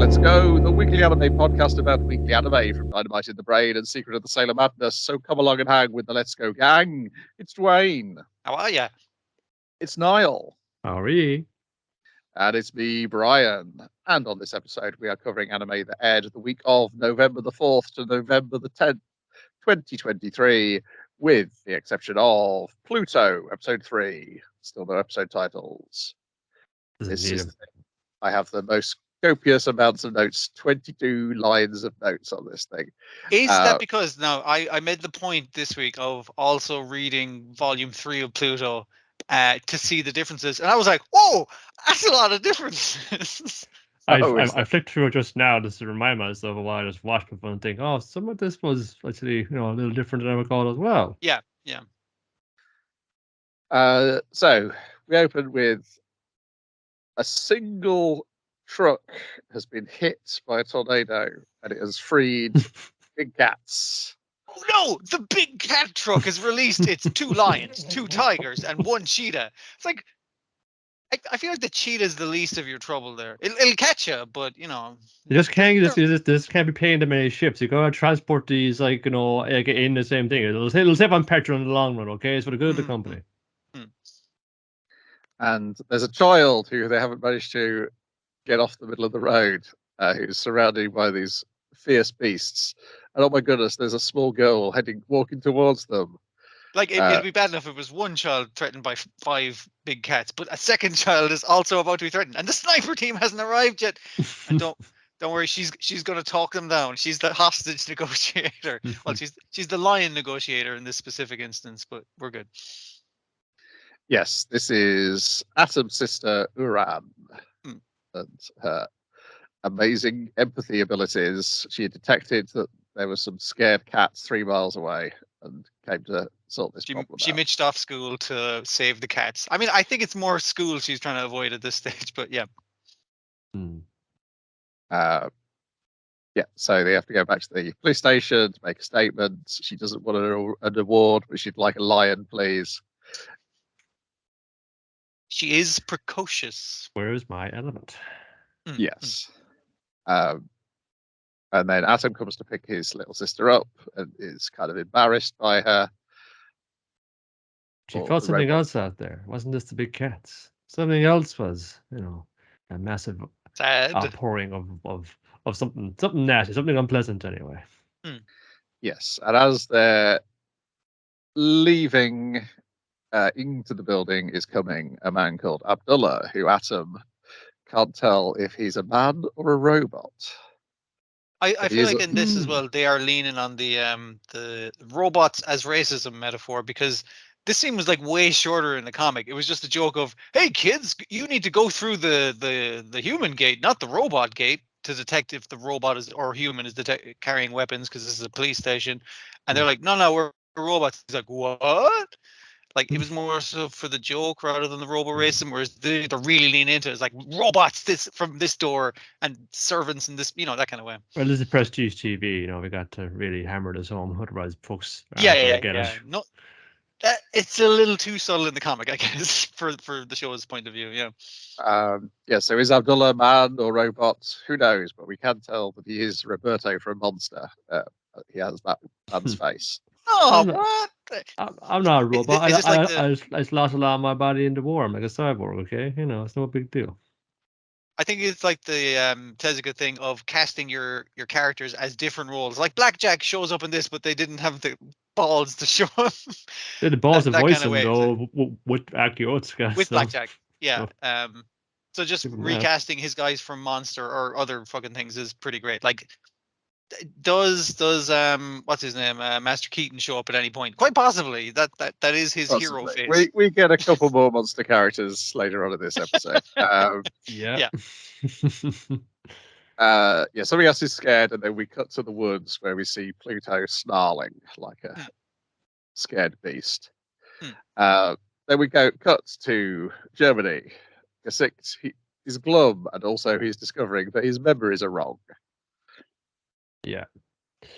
Let's Go, the weekly anime podcast about weekly anime from Dynamite in the Brain and Secret of the Sailor Madness. So come along and hang with the Let's Go gang. It's Dwayne. How are ya? It's Niall. How are you? And it's me, Brian. And on this episode, we are covering anime that aired the week of November the 4th to November the 10th, 2023, with the exception of Pluto, episode 3. Still no episode titles. I have the most copious amounts of notes, 22 lines of notes on this thing. Is that because now I made the point this week of also reading volume 3 of Pluto to see the differences, and I was like, whoa, that's a lot of differences. I flicked through it just now just to remind myself of what I just watched before and think, oh, some of this was actually, a little different than I recall as well. Yeah. So we opened with a single truck has been hit by a tornado and it has freed big cats. Oh no, the big cat truck has released its 2 lions, 2 tigers, and 1 cheetah. It's like, I feel like the cheetah is the least of your trouble there. It'll catch you, but you just can't can't be paying that many ships. You gotta transport these in the same thing. It'll save on petrol in the long run. Okay, it's for the good of the company. And there's a child who they haven't managed to get off the middle of the road, who's surrounded by these fierce beasts. And oh my goodness, there's a small girl walking towards them. Like, it'd be bad enough if it was one child threatened by 5 big cats, but a second child is also about to be threatened, and the sniper team hasn't arrived yet. And don't worry, she's going to talk them down. She's the hostage negotiator. Well, she's the lion negotiator in this specific instance, but we're good. Yes, this is Atom's sister Uran. And her amazing empathy abilities. She detected that there were some scared cats 3 miles away and came to sort this problem She out. mitched off school to save the cats. I mean, I think it's more school she's trying to avoid at this stage, but yeah. So they have to go back to the police station to make a statement. She doesn't want an award, but she'd like a lion, please. She is precocious. Where's my element? Yes. And then Atom comes to pick his little sister up and is kind of embarrassed by her. She thought something else out there. Wasn't this the big cats? Something else was, a massive outpouring of something nasty, something unpleasant anyway. Yes. And as they're leaving into the building is coming a man called Abdullah, who Atom can't tell if he's a man or a robot. I feel like in this as well, they are leaning on the robots as racism metaphor, because this scene was like way shorter in the comic. It was just a joke of, hey kids, you need to go through the human gate, not the robot gate, to detect if the robot is or human is carrying weapons, because this is a police station. And they're like, no, we're robots. He's like, what? Like, it was more so for the joke rather than the robo-racism, whereas they're really leaning into it. It's like robots from this door and servants in this, that kind of way. Well, this is Prestige TV, we got to really hammer this home, otherwise folks get it. No, it's a little too subtle in the comic, I guess, for the show's point of view, So is Abdullah a man or robot? Who knows? But we can tell that he is Roberto from Monster. He has that man's face. Oh, what? I'm not a robot. I just lost a lot of my body in the war. I'm like a cyborg, okay? It's no big deal. I think it's like the Tezuka thing of casting your characters as different roles. Like Blackjack shows up in this, but they didn't have the balls to show him. They had the balls to voice him, though, with Aki Otsuka. With Blackjack, yeah. So just recasting his guys from Monster or other fucking things is pretty great. Like, does what's his name, Master Keaton, show up at any point? Quite possibly. That is his hero face. We get a couple more monster characters later on in this episode. Somebody else is scared, and then we cut to the woods where we see Pluto snarling like a scared beast. Then we cut to Germany. He's glum, and also he's discovering that his memories are wrong. Yeah.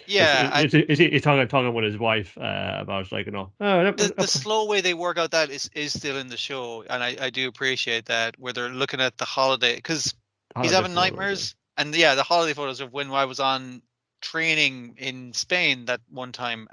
He's talking with his wife about the slow way they work out that is still in the show, and I do appreciate that, where they're looking at the holiday, because he's having nightmares And yeah, the holiday photos of when I was on training in Spain that one time.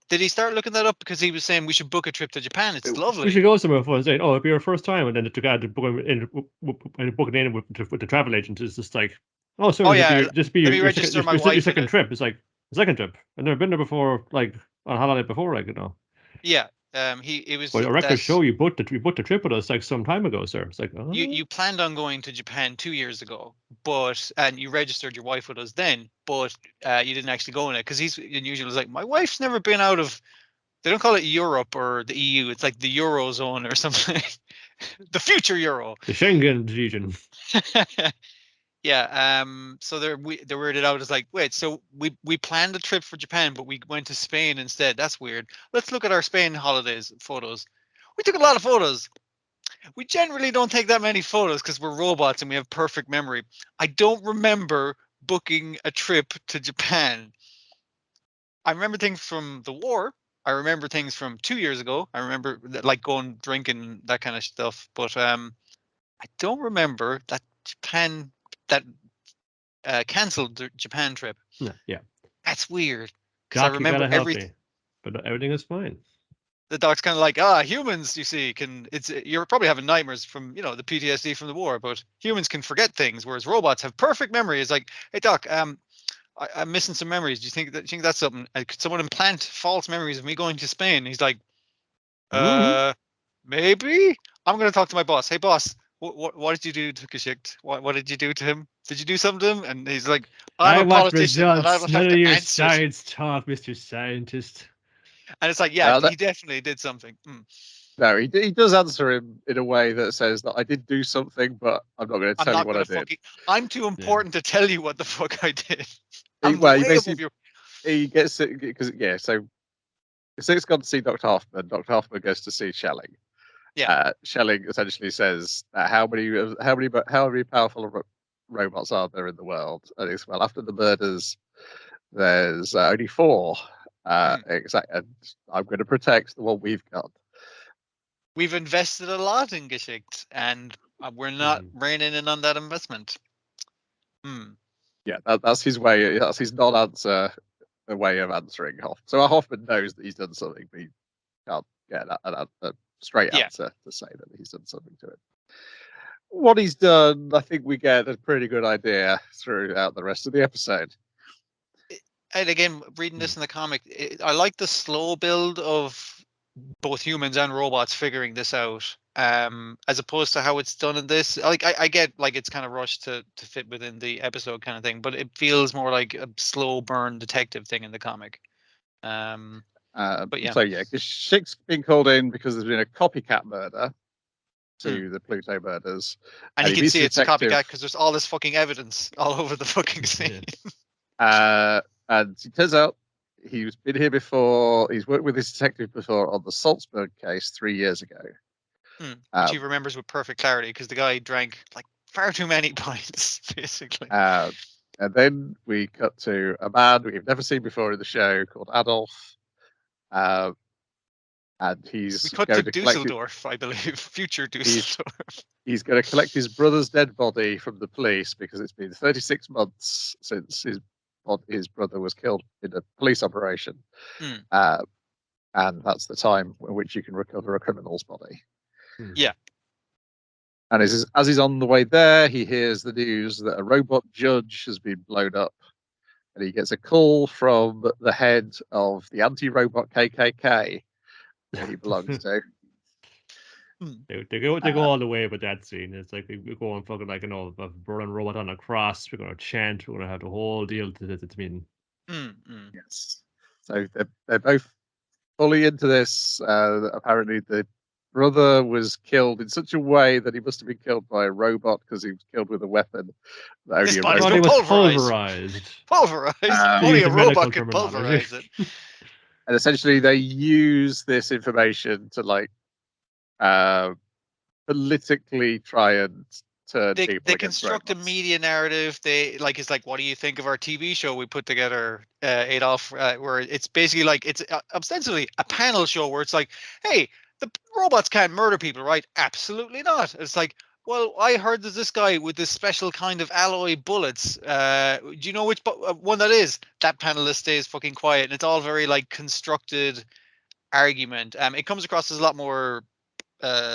Did he start looking that up because he was saying we should book a trip to Japan? It's lovely. We should go somewhere fun. Saying, "Oh, it'll be your first time," and then the guy to book it in with the travel agent is just like, "Oh, sorry, just be your second trip." It's like a second trip. I've never been there before, like on holiday before, like Yeah. It was. Well, a record show you booked the trip with us like some time ago, sir. It's like you planned on going to Japan 2 years ago, and you registered your wife with us then, but you didn't actually go in it because he's unusual. Like my wife's never been out of. They don't call it Europe or the EU. It's like the Eurozone or something. The future Euro. The Schengen region. Yeah. So they're weirded out. It's like, wait, so we planned a trip for Japan, but we went to Spain instead. That's weird. Let's look at our Spain holidays photos. We took a lot of photos. We generally don't take that many photos because we're robots and we have perfect memory. I don't remember booking a trip to Japan. I remember things from the war. I remember things from 2 years ago. I remember like going drinking, that kind of stuff. But I don't remember that Japan canceled the Japan trip. Yeah. That's weird. Because I remember everything. But everything is fine. The doc's kind of like, humans, you see, you're probably having nightmares from, the PTSD from the war, but humans can forget things, whereas robots have perfect memory. It's like, hey doc, I'm missing some memories. Do you think that's something? Could someone implant false memories of me going to Spain? He's like, maybe. I'm going to talk to my boss. Hey boss, what did you do to Kashyyyk? What did you do to him? Did you do something to him? And he's like, I'm a politician. And I don't have to your answer. science talk, Mr. Scientist. And it's like, yeah, he definitely did something. No, he does answer him in a way that says that I did do something, but I'm not going to tell you what I did. I'm too important to tell you what the fuck I did. He gets it because so Kashyyyk gone to see Dr. Hoffman. Dr. Hoffman goes to see Schelling. Yeah. Schelling essentially says how many powerful robots are there in the world? And it's after the murders, there's only 4. Exactly, and I'm going to protect the one we've got. We've invested a lot in Kashyyyk, and we're not reining in on that investment. Yeah, that's his way. That's his non-answer, a way of answering Hoffman. So Hoffman knows that he's done something, but he can't get a straight answer to say that he's done something to it. What he's done, I think we get a pretty good idea throughout the rest of the episode. And again, reading this in the comic, I like the slow build of both humans and robots figuring this out, as opposed to how it's done in this. Like I get like it's kind of rushed to fit within the episode kind of thing, but it feels more like a slow burn detective thing in the comic. But yeah. So yeah, Kashyyy's been called in because there's been a copycat murder to the Pluto murders, and you can see it's a copycat because there's all this fucking evidence all over the fucking scene. And it turns out he's been here before. He's worked with this detective before on the Salzburg case 3 years ago. Which he remembers with perfect clarity because the guy drank like far too many pints, basically. And then we cut to a man we've never seen before in the show called Adolf. And we cut to Dusseldorf, I believe. Future Dusseldorf. He's going to collect his brother's dead body from the police because it's been 36 months since his brother was killed in a police operation. And that's the time in which you can recover a criminal's body. Yeah. And as he's on the way there, he hears the news that a robot judge has been blown up. And he gets a call from the head of the anti-robot KKK that he belongs to. They go all the way with that scene. It's like we go on fucking like a burning robot on a cross. We're gonna chant. We're gonna have the whole deal to mean. Yes. So they're both fully into this. Apparently, the brother was killed in such a way that he must have been killed by a robot because he was killed with a weapon that only a robot was pulverized. Only a robot could pulverize it. And essentially, they use this information to politically try and turn people they construct robots. A media narrative. It's like, what do you think of our TV show we put together, Adolf? Where it's basically like it's ostensibly a panel show where it's like, hey, the robots can't murder people, right? Absolutely not. It's like, Well, I heard there's this guy with this special kind of alloy bullets. Do you know which one that is? That panelist stays fucking quiet, and it's all very like constructed argument. It comes across as a lot more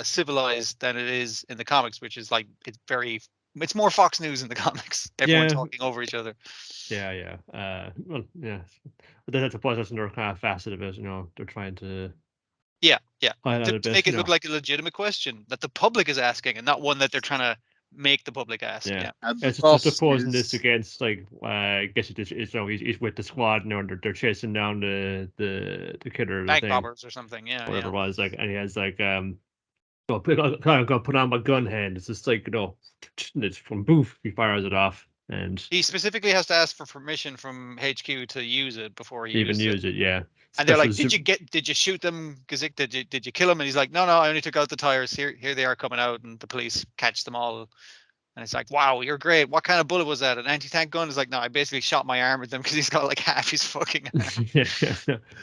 civilized than it is in the comics, which is like it's more Fox News in the comics. Everyone talking over each other. Yeah. Well, yeah. But then I suppose that's another kind of facet of it. They're trying to. Yeah. To make it look like a legitimate question that the public is asking, and not one that they're trying to make the public ask. Yeah. It's just opposing this against I guess he's with the squad now, and they're chasing down the killer, bank robbers or something. Yeah. Whatever it was, and he has I'm gonna put on my gun hand. It's just it's from boof. He fires it off, and he specifically has to ask for permission from HQ to use it before he even use it. Yeah. And they're like, did you shoot them, Gazik? Did you kill him? And he's like, no, I only took out the tires. Here they are coming out, and the police catch them all. And it's like, wow, you're great. What kind of bullet was that? An anti-tank gun? Is like, no, I basically shot my arm with them because he's got like half his fucking arm.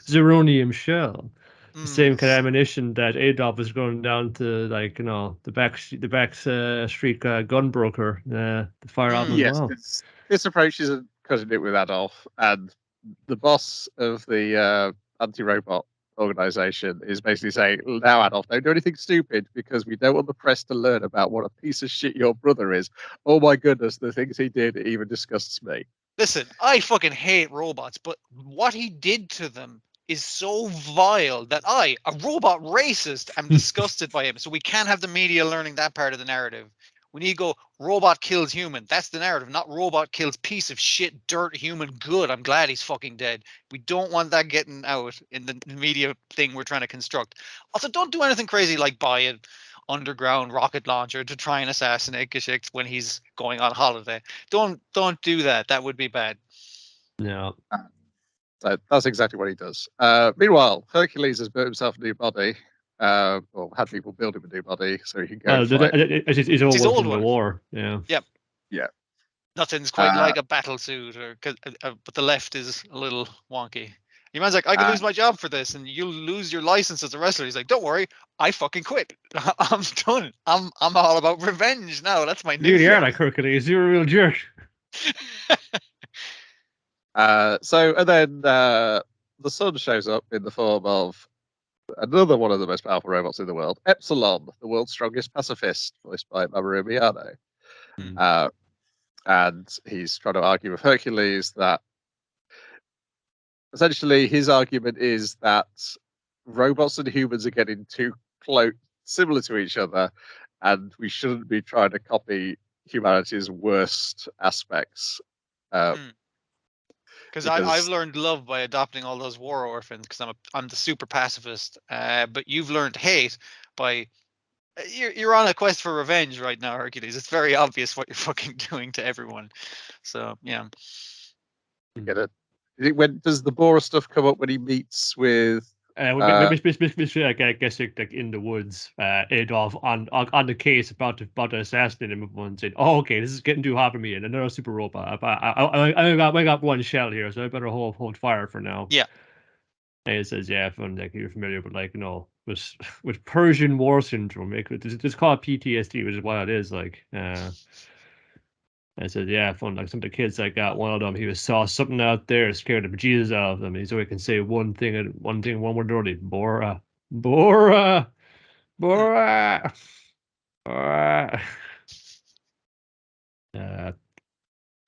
Zeronium shell. The same kind of ammunition that Adolf was going down to, the back street gun broker to fire off as well. This approach isn't cutting it with Adolf, and the boss of the anti-robot organization is basically saying, now Adolf, don't do anything stupid because we don't want the press to learn about what a piece of shit your brother is. Oh my goodness, the things he did even disgusts me. Listen, I fucking hate robots, but what he did to them is so vile that I, a robot racist, am disgusted by him. So we can't have the media learning that part of the narrative. We need to go, robot kills human. That's the narrative, not robot kills piece of shit, dirt, human good. I'm glad he's fucking dead. We don't want that getting out in the media thing we're trying to construct. Also, don't do anything crazy like buy an underground rocket launcher to try and assassinate Kashyyyk when he's going on holiday. Don't do that. That would be bad. No. So that's exactly what he does. Meanwhile, Hercules has built himself a new body. Or had people build him a new body so he can go. It's all from the war. Yeah. Yep. Yeah. Nothing's quite like a battle suit, but the left is a little wonky. Your man's like, I could lose my job for this, and you'll lose your license as a wrestler. He's like, don't worry, I fucking quit. I'm done. I'm all about revenge now. That's my new. You are like Hercules. You're a real jerk. And then the sun shows up in the form of another one of the most powerful robots in the world, Epsilon, the world's strongest pacifist, voiced by Mamoru Miyano. And he's trying to argue with Hercules that essentially his argument is that robots and humans are getting too close, similar to each other, and we shouldn't be trying to copy humanity's worst aspects. Because I've learned love by adopting all those war orphans because I'm the super pacifist. But you've learned hate by you're on a quest for revenge right now, Hercules. It's very obvious what you're fucking doing to everyone. So yeah. You get it. When does the Bora stuff come up when he meets with? I guess like in the woods, Adolf on the case about to assassinate him. Everyone said, "Oh, okay, this is getting too hot for me." And another super robot. I got one shell here, so I better hold fire for now. Yeah. And he says, "Yeah, like you're familiar with with Persian War syndrome. It's called PTSD, which is what it is like." I said, yeah, fun. Like some of the kids I got, one of them, he saw something out there, scared the bejesus out of them. He's always can say one word only. Bora. And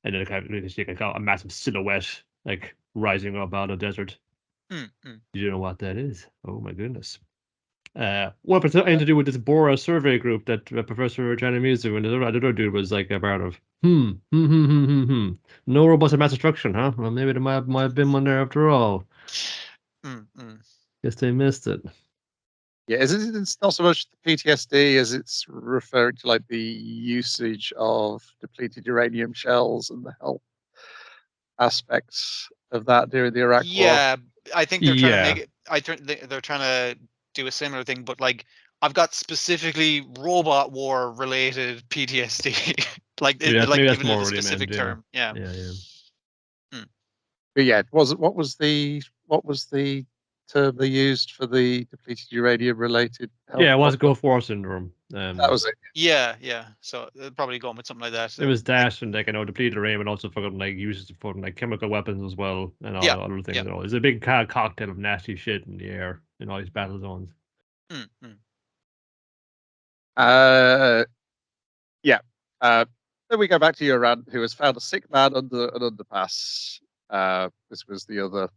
then I got a massive silhouette like rising up out of the desert. You know what that is? Oh my goodness. What something to do with this Bora survey group that Professor Janamizu and the other dude was like a part of. No robots of mass destruction, huh? Well, maybe there might have been one there after all. Guess they missed it. Yeah, it's not so much the PTSD as it's referring to like the usage of depleted uranium shells and the health aspects of that during the Iraq War. Yeah, I think they're trying to make it. They're trying to do a similar thing, but like I've got specifically robot war related PTSD. like given a specific term. But yeah, what was the term they used for the depleted uranium-related? Yeah, it was Gulf War syndrome. That was it. Yeah. So probably going with something like that. It was that, and depleted uranium, and also fucking uses for chemical weapons as well, and all other things. Yeah. It's a big cocktail of nasty shit in the air in all these battle zones. Then we go back to Uran, who has found a sick man under an underpass. This was the other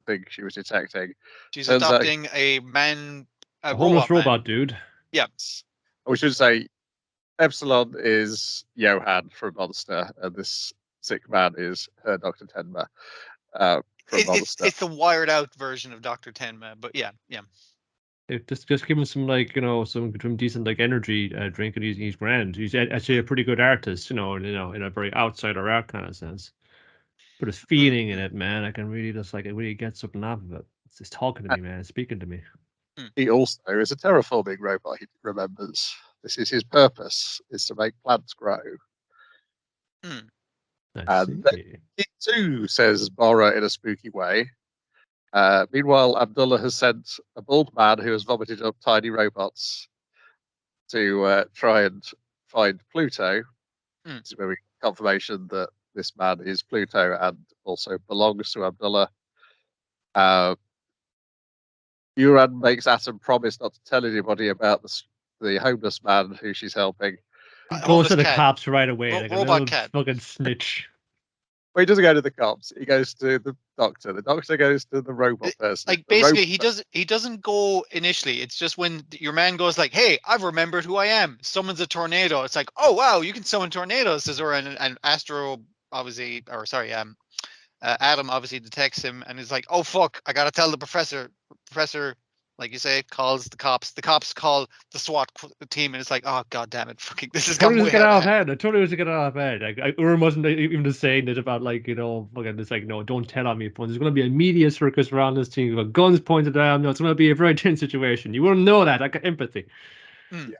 thing she was detecting. She's adopting a homeless robot dude. Yeah. We should say Epsilon is Johan from Monster, and this sick man is her Dr. Tenma from Monster. It's the wired out version of Dr. Tenma, but yeah. Just give him some some decent energy drink, and he's grand. He's actually a pretty good artist, in a very outsider art kind of sense. But his feeling in it, man, I can really just really get something out of it. It's just talking to me, man, speaking to me. He also is a terraforming robot. He remembers this is his purpose: is to make plants grow. And he too, says Bora in a spooky way. Meanwhile, Abdullah has sent a bald man who has vomited up tiny robots to try and find Pluto. This is where we get confirmation that this man is Pluto and also belongs to Abdullah. Uran makes Atom promise not to tell anybody about the homeless man who she's helping. Goes to the cops right away. Robot cat. Fucking snitch. Well, he doesn't go to the cops. He goes to the doctor. The doctor goes to the robot person. Basically, he doesn't go initially. It's just when your man goes "Hey, I've remembered who I am." Summons a tornado. It's like, "Oh wow, you can summon tornadoes," says Uran, and Astro obviously, Adam obviously detects him and is like, "Oh fuck, I gotta tell the professor." Professor, like you say, calls the cops. The cops call the SWAT team, and it's like, "Oh god damn it, fucking this is going to get out of hand." I told you to get out of bed. Uran wasn't even just saying it about fucking. It's no, don't tell on me. There's going to be a media circus around this team. With guns pointed at him. No, it's going to be a very tense situation. You wouldn't know that. I got empathy. And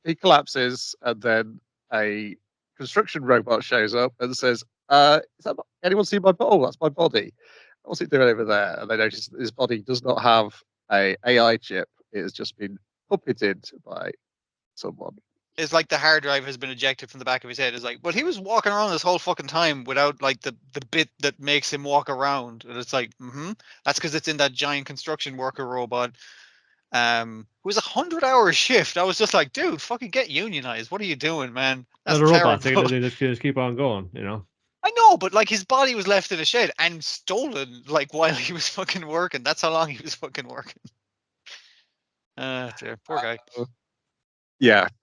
he collapses, and then a construction robot shows up and says, anyone see my body? Oh, that's my body. What's it doing over there? And they notice that his body does not have a AI chip. It has just been puppeted by someone. It's like the hard drive has been ejected from the back of his head. It's like, but he was walking around this whole fucking time without the bit that makes him walk around. And it's like, that's because it's in that giant construction worker robot. It was 100-hour shift. I was just like, dude, fucking get unionized. What are you doing, man? That's the robots. They just keep on going, I know, but his body was left in a shed and stolen while he was fucking working. That's how long he was fucking working. Dear, poor guy.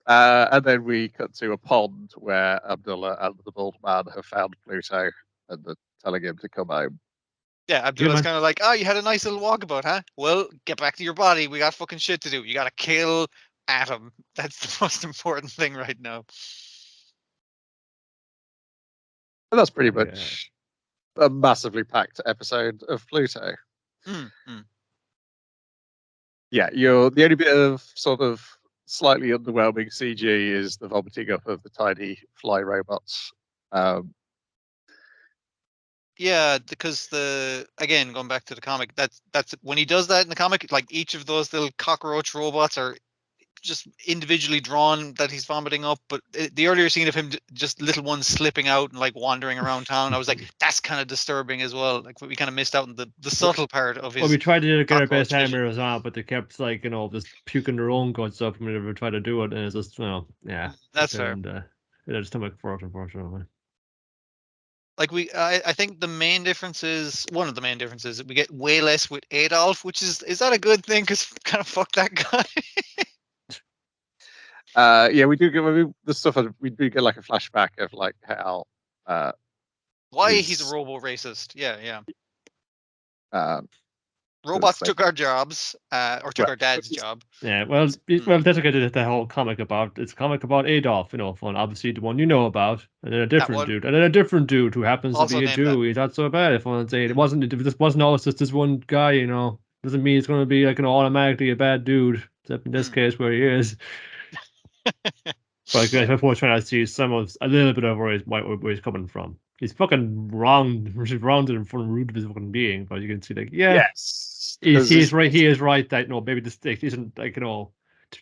And then we cut to a pond where Abdullah and the bald man have found Pluto and they're telling him to come home. Yeah, Abdullah's kind of like, "Oh, you had a nice little walkabout, huh? Well, get back to your body. We got fucking shit to do. You got to kill Atom. That's the most important thing right now." And that's pretty much a massively packed episode of Pluto. Yeah, the only bit of sort of slightly underwhelming CG is the vomiting up of the tiny fly robots. Yeah, because again, going back to the comic, that's when he does that in the comic, each of those little cockroach robots are just individually drawn that he's vomiting up, but the earlier scene of him just little ones slipping out and wandering around town, I was like, that's kind of disturbing as well. We kind of missed out on the subtle part of his. Well, we tried to get our best animators on, but they kept just puking their own guts up when we tried to do it, and it's just that's fair. And just stomach for it, unfortunately. I think one of the main differences is we get way less with Adolf, which is that a good thing? Because kind of fuck that guy. We do get the stuff. We do get a flashback of how why he's a robo racist. Yeah. Robots took our jobs, or took our dad's job. Yeah, well, that's what the whole comic about. It's a comic about Adolf, obviously the one you know about, and then a different dude, and then a different dude who happens also to be a Jew. He's not so bad. If I want to say it wasn't always just this one guy, doesn't mean it's going to be automatically a bad dude. Except in this case where he is. But I was trying to see a little bit of where he's coming from. He's fucking wrong. He's rounded and full rude of his fucking being, but you can see yes, He's right. He is right that maybe this isn't like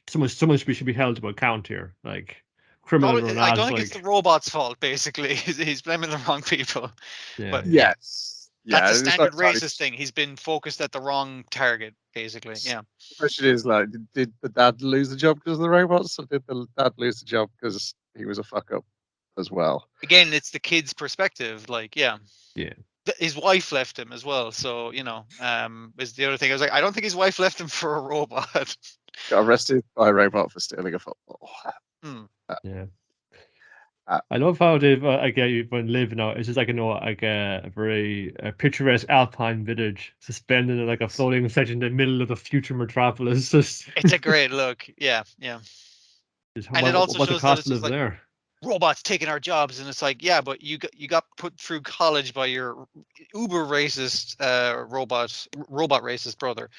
someone should be held to account here, like criminal or not. I don't think it's the robot's fault. Basically, he's blaming the wrong people. Yeah. But yes, that's a standard racist thing. He's been focused at the wrong target, basically. Yeah. The question is like, did the dad lose the job because of the robots, or did the dad lose the job because he was a fuck up as well? Again, it's the kid's perspective. Like, yeah. His wife left him as well, so is the other thing. I was like, I don't think his wife left him for a robot. Got arrested by a robot for stealing a football. Yeah. I love how they've when living out. It's just like a very picturesque alpine village suspended in like a floating section in the middle of the future metropolis. It's a great look. Yeah. And it also shows that it's just like there. Robots taking our jobs, and it's like, yeah, but you got put through college by your uber racist robot racist brother,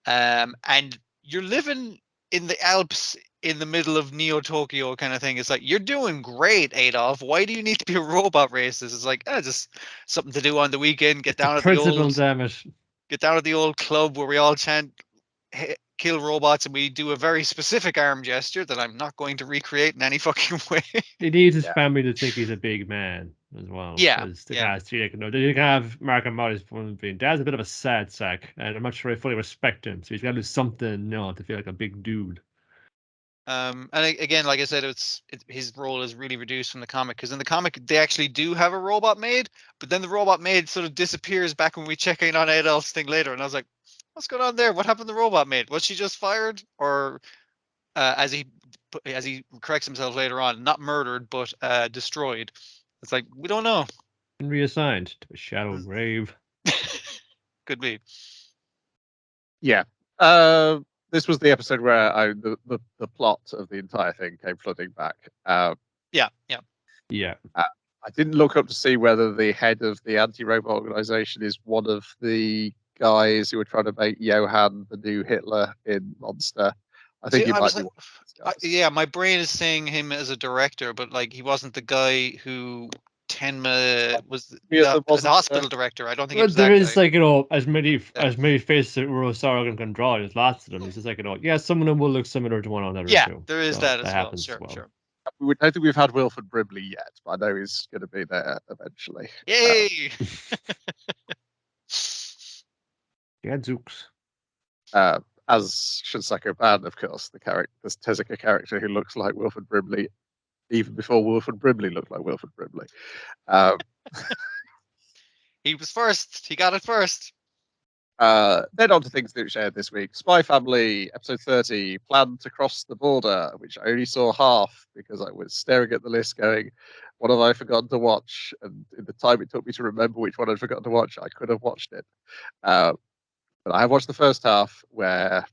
and you're living in the Alps in the middle of Neo Tokyo kind of thing. It's like, you're doing great, Adolf. Why do you need to be a robot racist? It's like, just something to do on the weekend. Get down at the old club where we all chant kill robots, and we do a very specific arm gesture that I'm not going to recreate in any fucking way. He needs his family to think he's a big man as well. Yeah. They can have Mark and Molly's fun being Dad's a bit of a sad sack, and I'm not sure I fully respect him. So he's got to do something, to feel like a big dude. And again, like I said, his role is really reduced from the comic, because in the comic they actually do have a robot maid, but then the robot maid sort of disappears back when we check in on Adolf's thing later, and I was like, what's going on there? What happened to the robot maid? Was she just fired, or as he corrects himself later on, not murdered but destroyed? It's like, we don't know. And reassigned to a shallow grave. Could be. Yeah. This was the episode where the plot of the entire thing came flooding back. Yeah. I didn't look up to see whether the head of the anti-robot organization is one of the guys who were trying to make Johan the new Hitler in Monster. I think he might be. My brain is saying him as a director, but like, he wasn't the guy who Tenma was the hospital director. I don't think. There is like, as many faces that Rosario can draw. There's lots of them. It's just like, some of them will look similar to one another. Yeah, too. there is that as well. Sure. I don't think we've had Wilford Brimley yet, but I know he's going to be there eventually. Yay! Gadzooks. As Shunsako Ban, of course, the Tezuka character who looks like Wilford Brimley, even before Wilford Brimley looked like Wilford Brimley. He was first. He got it first. Then on to things that shared this week. Spy Family, episode 30, Plan to Cross the Border, which I only saw half because I was staring at the list going, what have I forgotten to watch? And in the time it took me to remember which one I'd forgotten to watch, I could have watched it. But I have watched the first half where...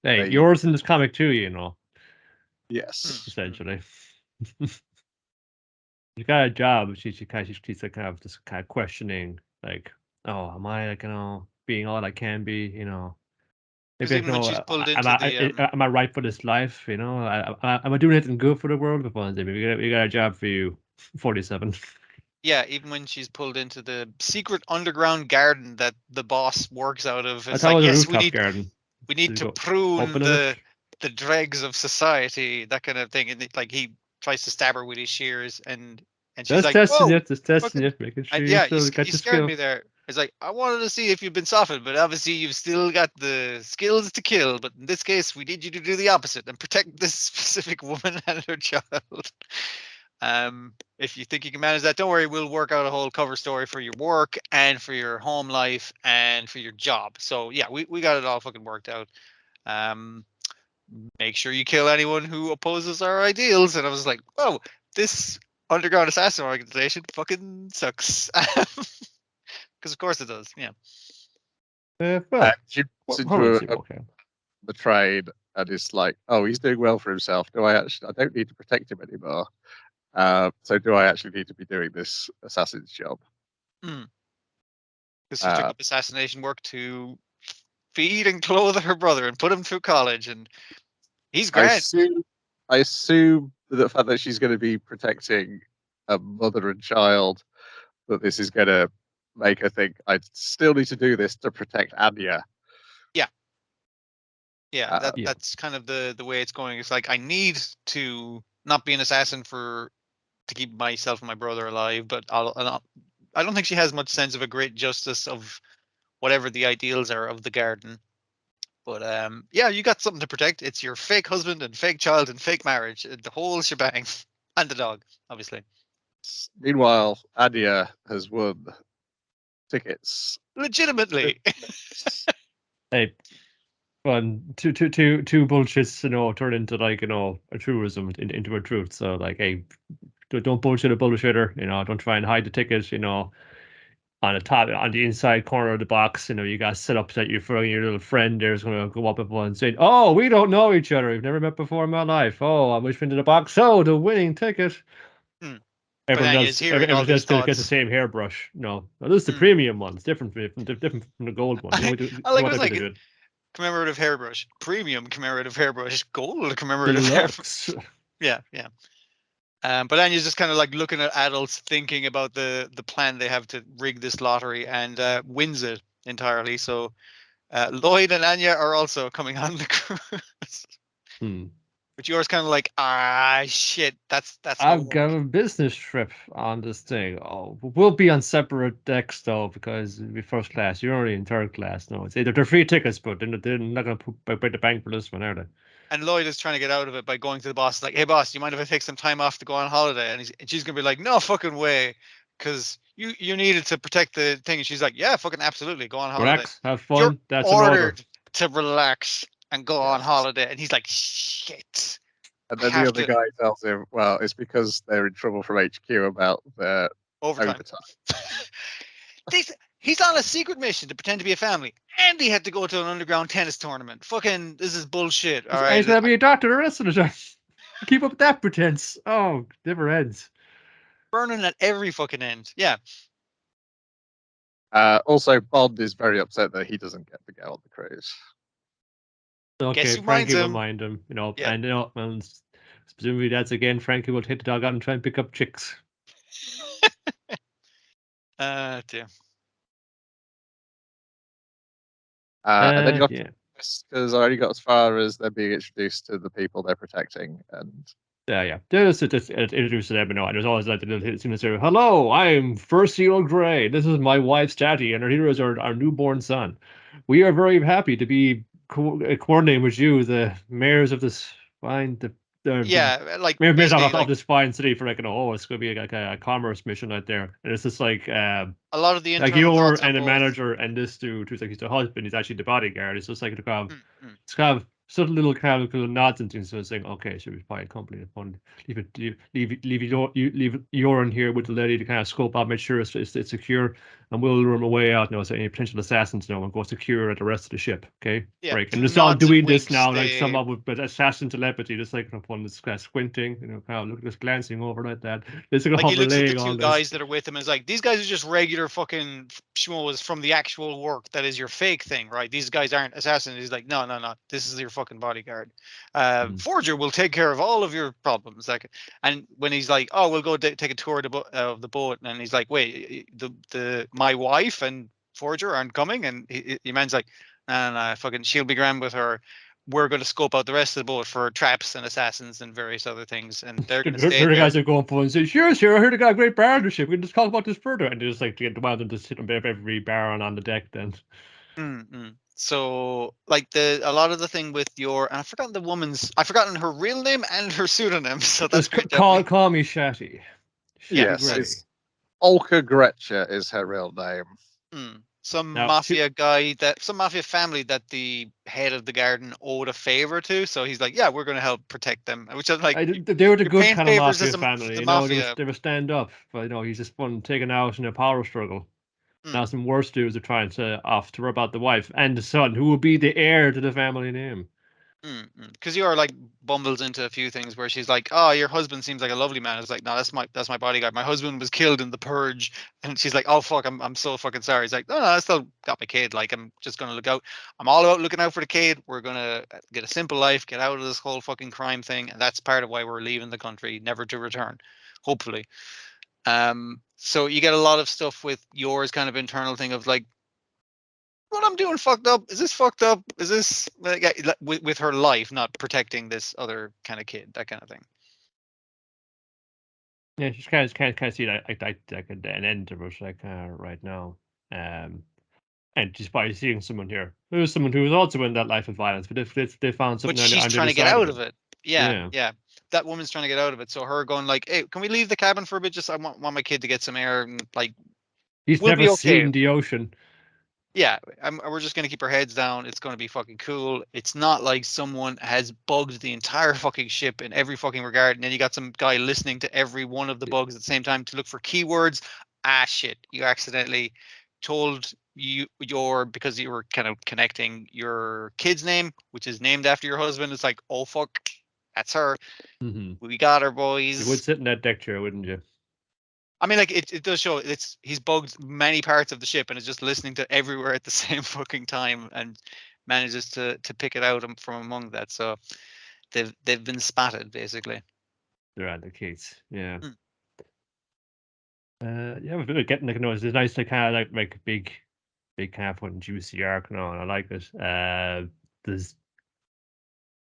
yours in this comic too, Yes. Essentially. You got a job, she's like kind of just kind of questioning, like, oh, am I like, being all I can be, maybe am I right for this life, am I doing anything good for the world? We got a job for you, 47. Yeah, even when she's pulled into the secret underground garden that the boss works out of, it's like, yes, we need to prune the dregs of society, that kind of thing. And like, he tries to stab her with his shears, and she's like, just testing it, making sure you scared me there. It's like, I wanted to see if you've been softened, but obviously you've still got the skills to kill. But in this case, we need you to do the opposite and protect this specific woman and her child. If you think you can manage that, don't worry, we'll work out a whole cover story for your work and for your home life and for your job. So yeah, we got it all fucking worked out. Make sure you kill anyone who opposes our ideals. And I was like, oh, this underground assassin organization fucking sucks. Because of course it does. Yeah. She puts into the trade and is like, oh, he's doing well for himself. I don't need to protect him anymore. So do I actually need to be doing this assassin's job? Because she took up assassination work to feed and clothe her brother and put him through college, and he's great. I assume the fact that she's going to be protecting a mother and child, that this is going to make her think I still need to do this to protect Anya. Yeah, that's kind of the way it's going. It's like I need to not be an assassin to keep myself and my brother alive, but I don't think she has much sense of a great justice of whatever the ideals are of the garden. But yeah, you got something to protect. It's your fake husband and fake child and fake marriage, the whole shebang, and the dog, obviously. Meanwhile, Anya has won tickets legitimately. Hey, fun. Two bullshits, turn into like a truism into a truth. So like, hey, don't bullshit a bullshitter. Don't try and hide the ticket. On the inside corner of the box, you got set up that your little friend there's gonna go up and say, "Oh, we don't know each other. We've never met before in my life. Oh, I wish into the box. So the winning ticket." Everyone else gets the same hairbrush. No, this is the premium one. It's different from the gold one. Commemorative hairbrush, premium commemorative hairbrush, gold commemorative hairbrush. Yeah. But Anya's just kind of like looking at adults thinking about the plan they have to rig this lottery, and wins it entirely. So Lloyd and Anya are also coming on the cruise. But yours kind of like, shit, that's I've got a business trip on this thing. Oh, we'll be on separate decks though, because it'll be first class. You're already in third class. No, they're free tickets, but they're not going to put the bank for this one, are they? And Lloyd is trying to get out of it by going to the boss, like, "Hey boss, do you mind if I take some time off to go on holiday?" And she's gonna be like, "No fucking way," because you needed to protect the thing. And she's like, "Yeah, fucking absolutely, go on holiday. Relax, have fun. You're that's ordered to relax and go on holiday." And he's like, "Shit." And then the other guy tells him, "Well, it's because they're in trouble from HQ about their overtime." He's on a secret mission to pretend to be a family, and he had to go to an underground tennis tournament. Fucking, this is bullshit. All right, he's gonna be a doctor the rest of the time. Keep up that pretense. Oh, never ends. Burning at every fucking end. Yeah. Also, Bond is very upset that he doesn't get to go on the cruise. Okay, Frankie will mind him, and presumably that's again. Frankie will take the dog out and try and pick up chicks. Dear. And then you have because I already got as far as they're being introduced to the people they're protecting, and just introduced to them, and there's always like the little scene say, "Hello, I'm Fercial Grey. This is my wife's daddy, and our hero is our newborn son. We are very happy to be coordinating with you, the mayors of this fine, like mayors of this fine city for it's going to be like a commerce mission out there, and it's just like a lot of the like you're and the manager and this dude who's like he's the husband, he's actually the bodyguard. It's just like it's kind of subtle little kind of nods and things. So it's saying, okay, so we buy a company and fund, leave you're in here with the lady to kind of scope out, make sure it's secure, and we'll lure them away out. So any potential assassins, and go secure at the rest of the ship. Okay, right. And just all doing this now, like some of with assassin telepathy, just like upon this kind of squinting, kind of just glancing over like that. It's like he looks at the two guys that are with him and is like, these guys are just regular fucking schmoes from the actual work that is your fake thing, right? These guys aren't assassins. He's like, no, this is your fucking bodyguard. Forger will take care of all of your problems. Like, and when he's like, oh, we'll go take a tour of the boat, and he's like, wait, my wife and Forger aren't coming, and the man's like, no, fucking, she'll be grand with her. We're going to scope out the rest of the boat for traps and assassins and various other things, and they're going to stay there. The guys are going for and say, sure, I heard they got a great partnership. We can just talk about this further, and they just like to get the wild and just sit on every baron on the deck then. So like a lot of the thing with and I've forgotten her real name and her pseudonym. So that's call me Shatty. Yes, Olka Gretcher is her real name. Some mafia family that the head of the garden owed a favor to. So he's like, yeah, we're going to help protect them. Which is like, they were the good kind of mafia family. They were stand up, but he's just one taken out in a power struggle. Now some worse dudes are trying to off to rub out the wife and the son, who will be the heir to the family name. Because you are like bumbles into a few things where she's like, oh, your husband seems like a lovely man. It's like, no, that's my bodyguard. My husband was killed in the purge. And she's like, oh fuck, I'm so fucking sorry. He's like, no, I still got my kid. Like, I'm just gonna look out. I'm all about looking out for the kid. We're gonna get a simple life, get out of this whole fucking crime thing, and that's part of why we're leaving the country, never to return, hopefully. So you get a lot of stuff with Yor's kind of internal thing of like, what I'm doing fucked up? Is this fucked up? Is this with her life, not protecting this other kind of kid, that kind of thing. Yeah, just kind of see that like an end to it like right now, and just by seeing someone here, there was someone who was also in that life of violence, but if they found something, but she's trying to get out of it. Yeah. That woman's trying to get out of it. So her going like, "Hey, can we leave the cabin for a bit? Just I want my kid to get some air and like." He's never seen the ocean. Yeah, we're just gonna keep our heads down. It's gonna be fucking cool. It's not like someone has bugged the entire fucking ship in every fucking regard, and then you got some guy listening to every one of the bugs at the same time to look for keywords. Shit, you accidentally told because you were kind of connecting your kid's name, which is named after your husband. It's like, oh fuck, that's her. Mm-hmm. We got her, boys. You would sit in that deck chair, wouldn't you? I mean, like it does show he's bugged many parts of the ship and is just listening to everywhere at the same fucking time and manages to pick it out from among that. So they've been spotted basically. They're at the case, yeah. Yeah, we're getting like it's nice to kind of like big kind of fun juicy arc and all. And I like it. There's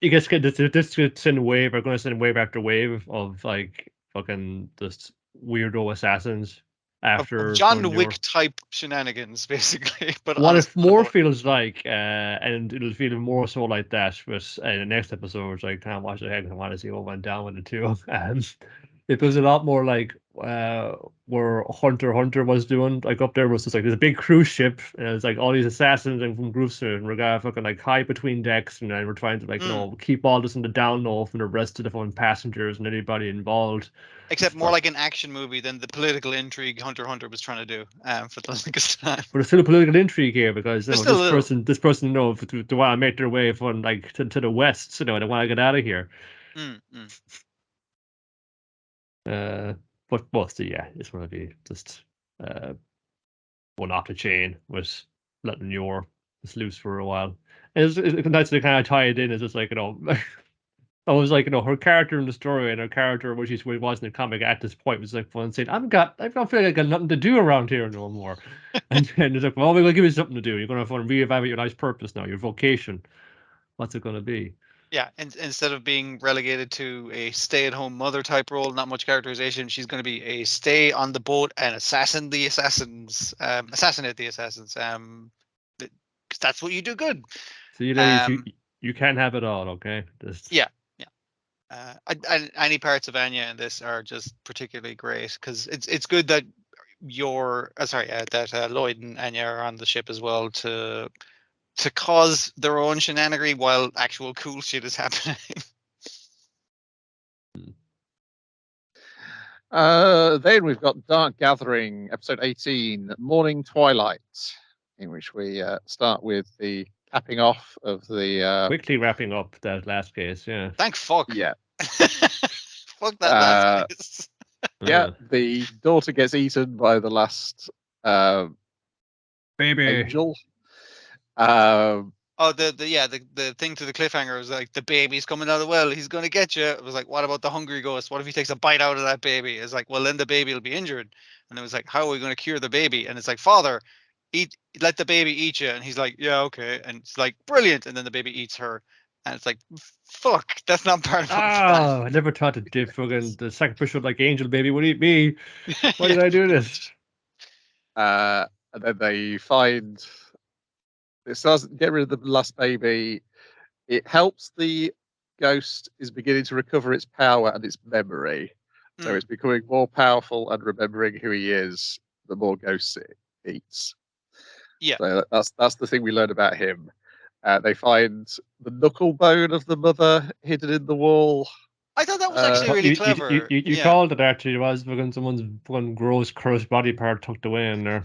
you guys get this could send wave. We're going to send wave after wave of like fucking just weirdo assassins after John Wick type shenanigans, basically. But what it more feels like, and it'll feel more so like that. But in the next episode, I can't watch it ahead. I want to see what went down with it too. It was a lot more like where Hunter was doing. Like up there was just like there's a big cruise ship, and it's like all these assassins and from groups and we're gonna fucking like hide between decks, and then we're trying to like keep all this in the down low from the rest of the fun passengers and anybody involved. Except more like an action movie than the political intrigue Hunter was trying to do for the longest time. But it's still a political intrigue here because this person, they want to make their way from like to the west, they want to get out of here. But mostly, yeah, it's going to be just one off the chain with letting Yor just loose for a while. And it's nice to kind of tie it in. It's just like I was like, her character in the story and her character, which was in the comic at this point, was like fun saying, I don't feel like I got nothing to do around here no more. and it's like, well, we're gonna give you something to do. You're gonna want to reevaluate your life's purpose now, your vocation. What's it gonna be? Yeah, and instead of being relegated to a stay-at-home mother type role, not much characterization, she's going to be a stay on the boat and assassinate the assassins. Because that's what you do good. So you can't have it all, okay? Yeah. Any parts of Anya in this are just particularly great because it's good that that Lloyd and Anya are on the ship as well to cause their own shenanigan while actual cool shit is happening. Then we've got Dark Gathering, episode 18, Morning Twilight, in which we start with the capping off of the... quickly wrapping up that last case, yeah. Thank fuck. Yeah. Fuck that last case. Yeah, the daughter gets eaten by the last baby angel. The thing to the cliffhanger was like the baby's coming out of the well. He's gonna get you. It was like, what about the hungry ghost? What if he takes a bite out of that baby? It's like, well, then the baby will be injured. And it was like, how are we gonna cure the baby? And it's like, Father, let the baby eat you. And he's like, yeah, okay. And it's like, brilliant. And then the baby eats her. And it's like, fuck, that's not part of the plan. I never thought the sacrificial like angel baby would eat me. Why did I do this? And then they find it doesn't get rid of the last baby. It helps the ghost is beginning to recover its power and its memory. So it's becoming more powerful and remembering who he is the more ghosts it eats. Yeah. So that's the thing we learn about him. They find the knuckle bone of the mother hidden in the wall. I thought that was actually really clever. You called it actually. It was because someone's one gross, cursed body part tucked away in there.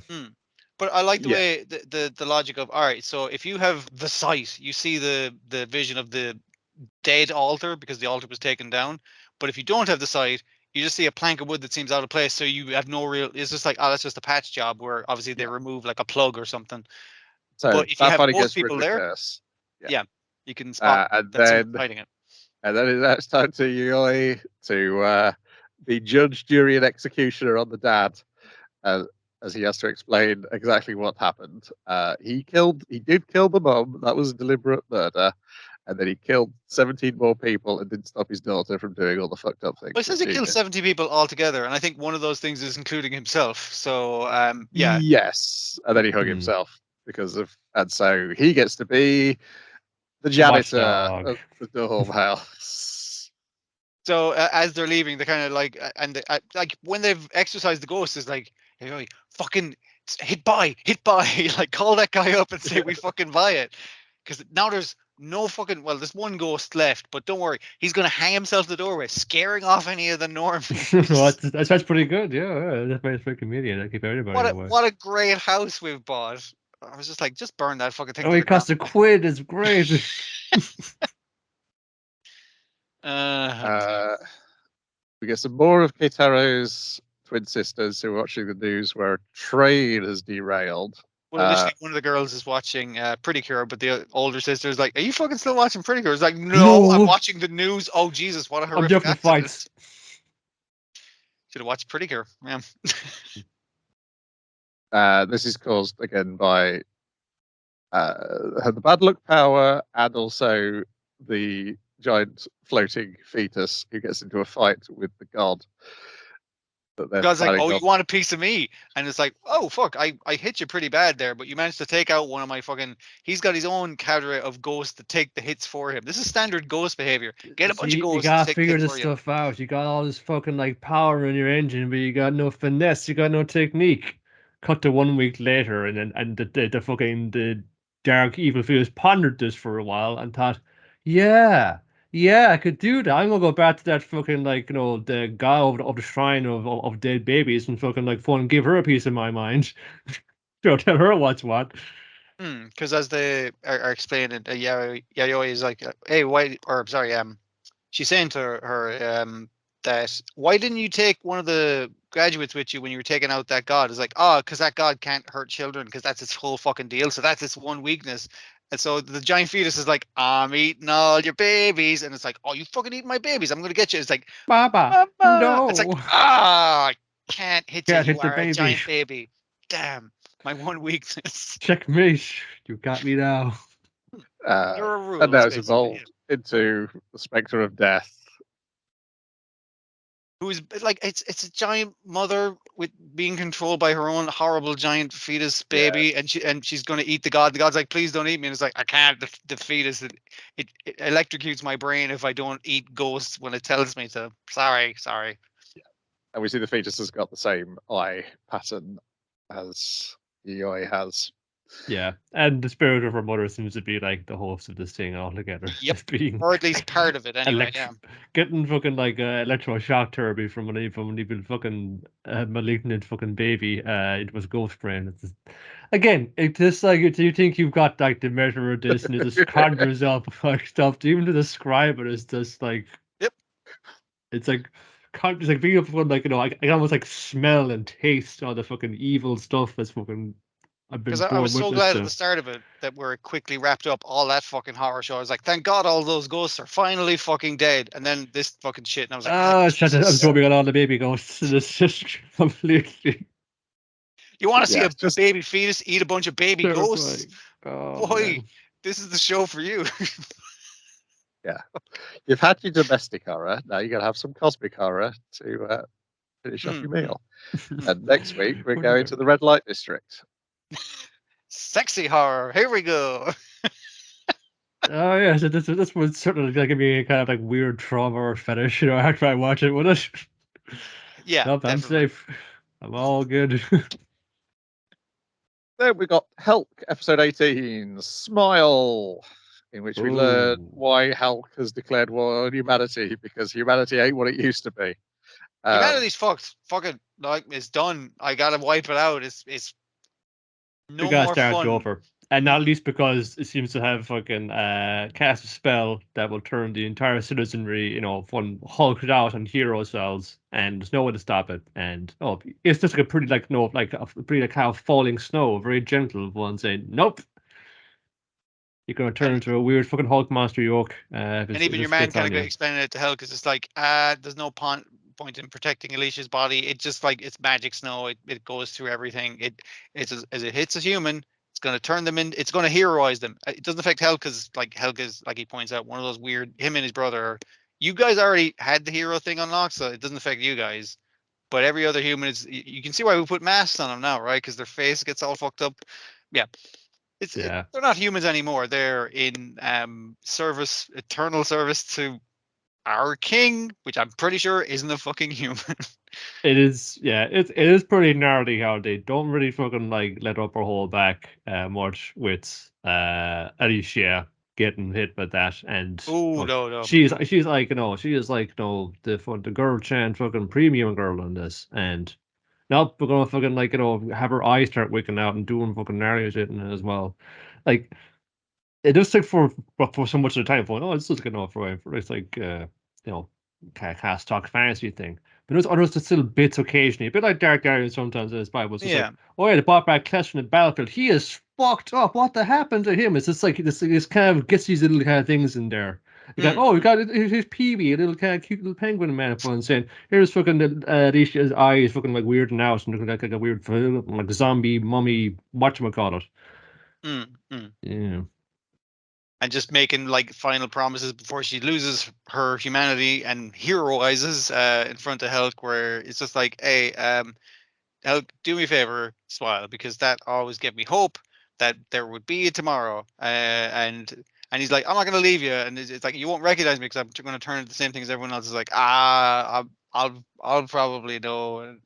But I like the way the logic of, all right, so if you have the sight, you see the vision of the dead altar because the altar was taken down. But if you don't have the sight, you just see a plank of wood that seems out of place. So you have no real. It's just like, oh, that's just a patch job where obviously they remove like a plug or something. So but if you have both people there, you can spot and that then fighting it. And then it's time to Yui to the judge, jury, and executioner on the dad, as he has to explain exactly what happened. He did kill the mum. That was a deliberate murder. And then he killed 17 more people and didn't stop his daughter from doing all the fucked up things. Well, he says he killed 70 people altogether, and I think one of those things is including himself. So, yeah. Yes, and then he hung himself and so he gets to be the janitor of the dormhouse. So as they're leaving, they kind of like, and like when they've exorcised the ghost, is like, hey, fucking hit buy, like call that guy up and say we fucking buy it, because now there's no fucking, well, there's one ghost left, but don't worry, he's gonna hang himself in the doorway, scaring off any of the normies. Well, that's pretty good. Yeah, that's very comedian. I keep everybody away. What a great house we've bought. I was just like, just burn that fucking thing. Oh, it cost £1. It's great. We get some more of Keitaro's twin sisters who are watching the news where a train has derailed. Well, one of the girls is watching Pretty Cure, but the older sister is like, "Are you fucking still watching Pretty Cure?" It's like, "No, I'm watching the news." Oh Jesus, what a horrific accident! Fights. Should have watched Pretty Cure, man. This is caused again by the bad luck power and also the giant floating fetus who gets into a fight with the god. God's like, "Oh, you want a piece of me?" And it's like, "Oh fuck, I hit you pretty bad there, but you managed to take out one of my fucking." He's got his own cadre of ghosts to take the hits for him. This is standard ghost behavior. Get a bunch of ghosts. You gotta figure this stuff out. You got all this fucking like power in your engine, but you got no finesse. You got no technique. Cut to 1 week later, and the fucking the dark evil fears pondered this for a while and thought, yeah, I could do that. I'm gonna go back to that fucking the god of the shrine of dead babies and fucking give her a piece of my mind. Tell her what's what. Because as they are explaining, Yayoi is like, "Hey, why?" Or sorry, she's saying to her that why didn't you take one of the graduates with you when you were taking out that god? It's like, because that god can't hurt children because that's its whole fucking deal. So that's its one weakness. And so the giant fetus is like, "I'm eating all your babies," and it's like, "Oh, you fucking eating my babies! I'm gonna get you." It's like, Baba, no. It's like, I can't hit you. You are a giant baby. Damn, my one weakness. Checkmate. You got me now. And now it's evolved into the Spectre of Death. Who's like, it's a giant mother with being controlled by her own horrible giant fetus baby, and she's going to eat the god. The god's like, "Please don't eat me," and it's like, "I can't." The fetus it electrocutes my brain if I don't eat ghosts when it tells me to. Sorry. Yeah, and we see the fetus has got the same eye pattern as Yayoi has. Yeah, and the spirit of her mother seems to be like the host of this thing altogether. Yep, or at least part of it anyway. Getting fucking electroshock therapy from when even fucking malignant fucking baby. It was ghost brain. It's just, again, it's just like you think you've got like the measure of this, and it just conjures up like stuff. Even to describe it is just like, yep. It's like being able to I can almost like smell and taste all the fucking evil stuff that's fucking. Because I was so glad at the start of it that we're quickly wrapped up all that fucking horror show. I was like, thank God all those ghosts are finally fucking dead. And then this fucking shit. And I was like, shut it. I'm absorbing all the baby ghosts. It's just completely. You want to see a baby fetus eat a bunch of baby ghosts? Boy, man. This is the show for you. Yeah. You've had your domestic horror. Now you got to have some cosmic horror to finish off your meal. And next week, we're going to the red light district. Sexy horror. Here we go. Oh yeah, so this would certainly give me a kind of like weird trauma or fetish, after I watch it, would it? Yeah. Nope, I'm safe. I'm all good. Then we got Hulk, episode 18, Smile, in which we learn why Hulk has declared war on humanity, because humanity ain't what it used to be. Humanity's fucked. Fucking it's done. I gotta wipe it out. It's no we gotta more start fun. Over. And not least because it seems to have fucking cast a spell that will turn the entire citizenry, from hulked out on hero cells, and there's no way to stop it. And it's just like a pretty pretty kind of falling snow, very gentle one saying, "Nope, you're gonna turn into a weird fucking Hulk monster yolk." And even your man kind of explaining it to hell because it's like, there's no point point in protecting Alicia's body. It just like it's magic snow. It goes through everything. As it hits a human, it's going to turn them in. It's going to heroize them. It doesn't affect Helg because like Helg is, like he points out, one of those weird. Him and his brother. You guys already had the hero thing unlocked, so it doesn't affect you guys. But every other human is. You can see why we put masks on them now, right? Because their face gets all fucked up. Yeah. They're not humans anymore. They're in service, eternal service to our king, which I'm pretty sure isn't a fucking human. It is, yeah. It is pretty gnarly how they don't really fucking like let up or hold back much with Alicia getting hit with that, and no. She's like she is like the girl chant fucking premium girl on this, and now we're gonna fucking like have her eyes start wicking out and doing fucking gnarly shit in it as well, like. It does take for so much of the time for this is good for it's like cast talk fantasy thing. But there's others that still bits occasionally, a bit like Dark Guardian sometimes in his Bible. It's like, oh yeah, the botback clash in the battlefield. He is fucked up. What the happened to him? It's just like this kind of gets these little kind of things in there. You got we got here's Peewee, a little kind of cute little penguin man fun saying, here's fucking Alicia's eyes fucking like weird and out and looking like a weird like zombie mummy whatchamacallit. Yeah. And just making like final promises before she loses her humanity and heroizes in front of Helg, where it's just like, hey, Helg, do me a favor, smile, because that always gave me hope that there would be a tomorrow. And he's like, I'm not gonna leave you, and it's like you won't recognize me because I'm going to turn into the same thing as everyone else. Is like, I'll probably know. And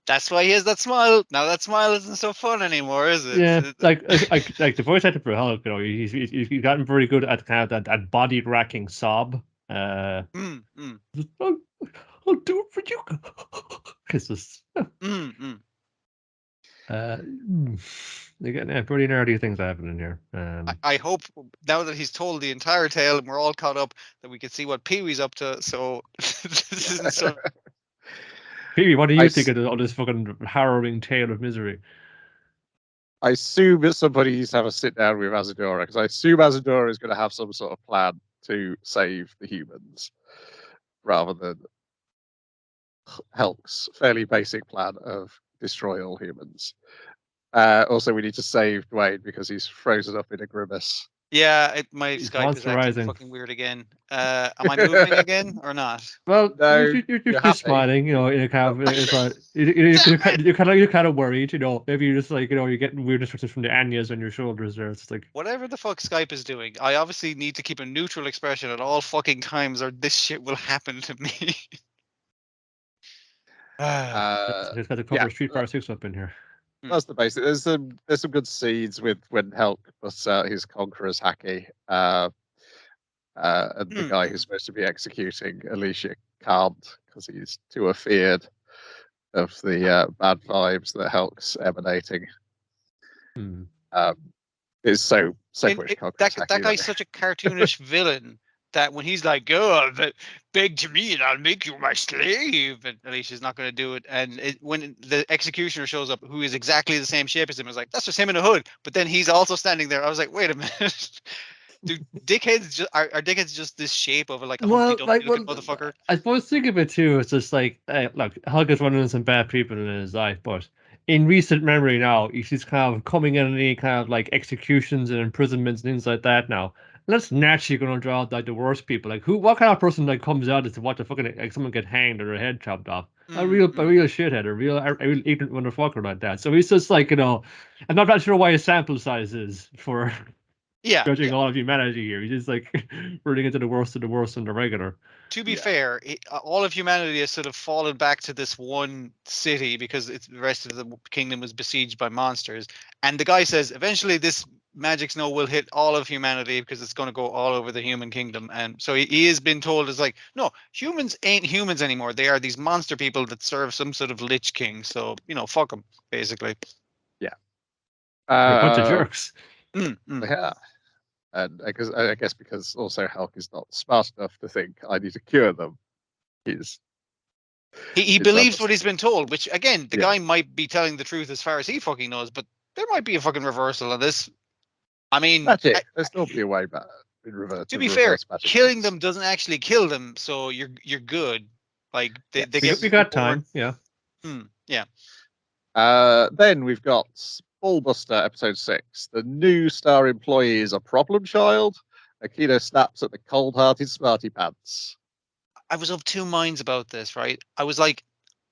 that's why he has that smile. Now that smile isn't so fun anymore, is it? Yeah, like the voice actor for Hulk, he's gotten very good at kind of that body racking sob. I'll do it for you. Kisses. Again, pretty nerdy things happening here. I hope now that he's told the entire tale and we're all caught up that we can see what Pee-wee's up to. So this isn't so. Peewee, what do you think of all this fucking harrowing tale of misery? I assume that somebody needs to have a sit down with Azadora, because I assume Azadora is going to have some sort of plan to save the humans, rather than Helg's fairly basic plan of destroy all humans. Also, we need to save Dwayne because he's frozen up in a grimace. Yeah, my Skype is acting fucking weird again. Am I moving again or not? Well, no, you're just smiling, in a kind of, you're kind of worried, maybe you're just like, you're getting weird instructions from the Anyas on your shoulders there. It's like whatever the fuck Skype is doing, I obviously need to keep a neutral expression at all fucking times, or this shit will happen to me. He's got the cover Street Fighter 6 up in here. That's the basic. There's some good scenes with when Helg busts out his Conqueror's Haki, and the guy who's supposed to be executing Alicia can't because he's too afeared of the bad vibes that Helg's emanating. It's so much Conqueror's Haki. That guy's such a cartoonish villain. That when he's like, "Oh, beg to me and I'll make you my slave," and Alicia's not going to do it. And when the executioner shows up, who is exactly the same shape as him, I was like, "That's just him in a hood." But then he's also standing there. I was like, "Wait a minute, dude! Dickheads are dickheads just this shape of like a Humpty Dumpty looking motherfucker?" I suppose think of it too. It's just like, look, Hulk is running some bad people in his life, but in recent memory now, he's kind of coming in any kind of like executions and imprisonments and things like that now. That's naturally going to draw out like the worst people. Like what kind of person like comes out to watch someone get hanged or their head chopped off? A real shithead, a real ignorant motherfucker like that. So he's just like, I'm not sure why his sample size is for judging all of humanity here. He's just like running into the worst of the worst and the regular. To be fair, all of humanity has sort of fallen back to this one city because the rest of the kingdom was besieged by monsters. And the guy says eventually this magic snow will hit all of humanity because it's going to go all over the human kingdom. And so he has been told, it's like, no, humans ain't humans anymore. They are these monster people that serve some sort of lich king. So, fuck them, basically. Yeah. A bunch of jerks. Yeah. And I guess because also Hulk is not smart enough to think I need to cure them. He believes what he's been told, which again, the guy might be telling the truth as far as he fucking knows, but there might be a fucking reversal of this. I mean, magic. There's normally a way back in reverse. To be fair, killing them doesn't actually kill them, so you're good. Like we got time. Yeah. Yeah. Then we've got Ballbuster episode 6. The new star employee is a problem child. Akito snaps at the cold-hearted smarty pants. I was of two minds about this, right? I was like,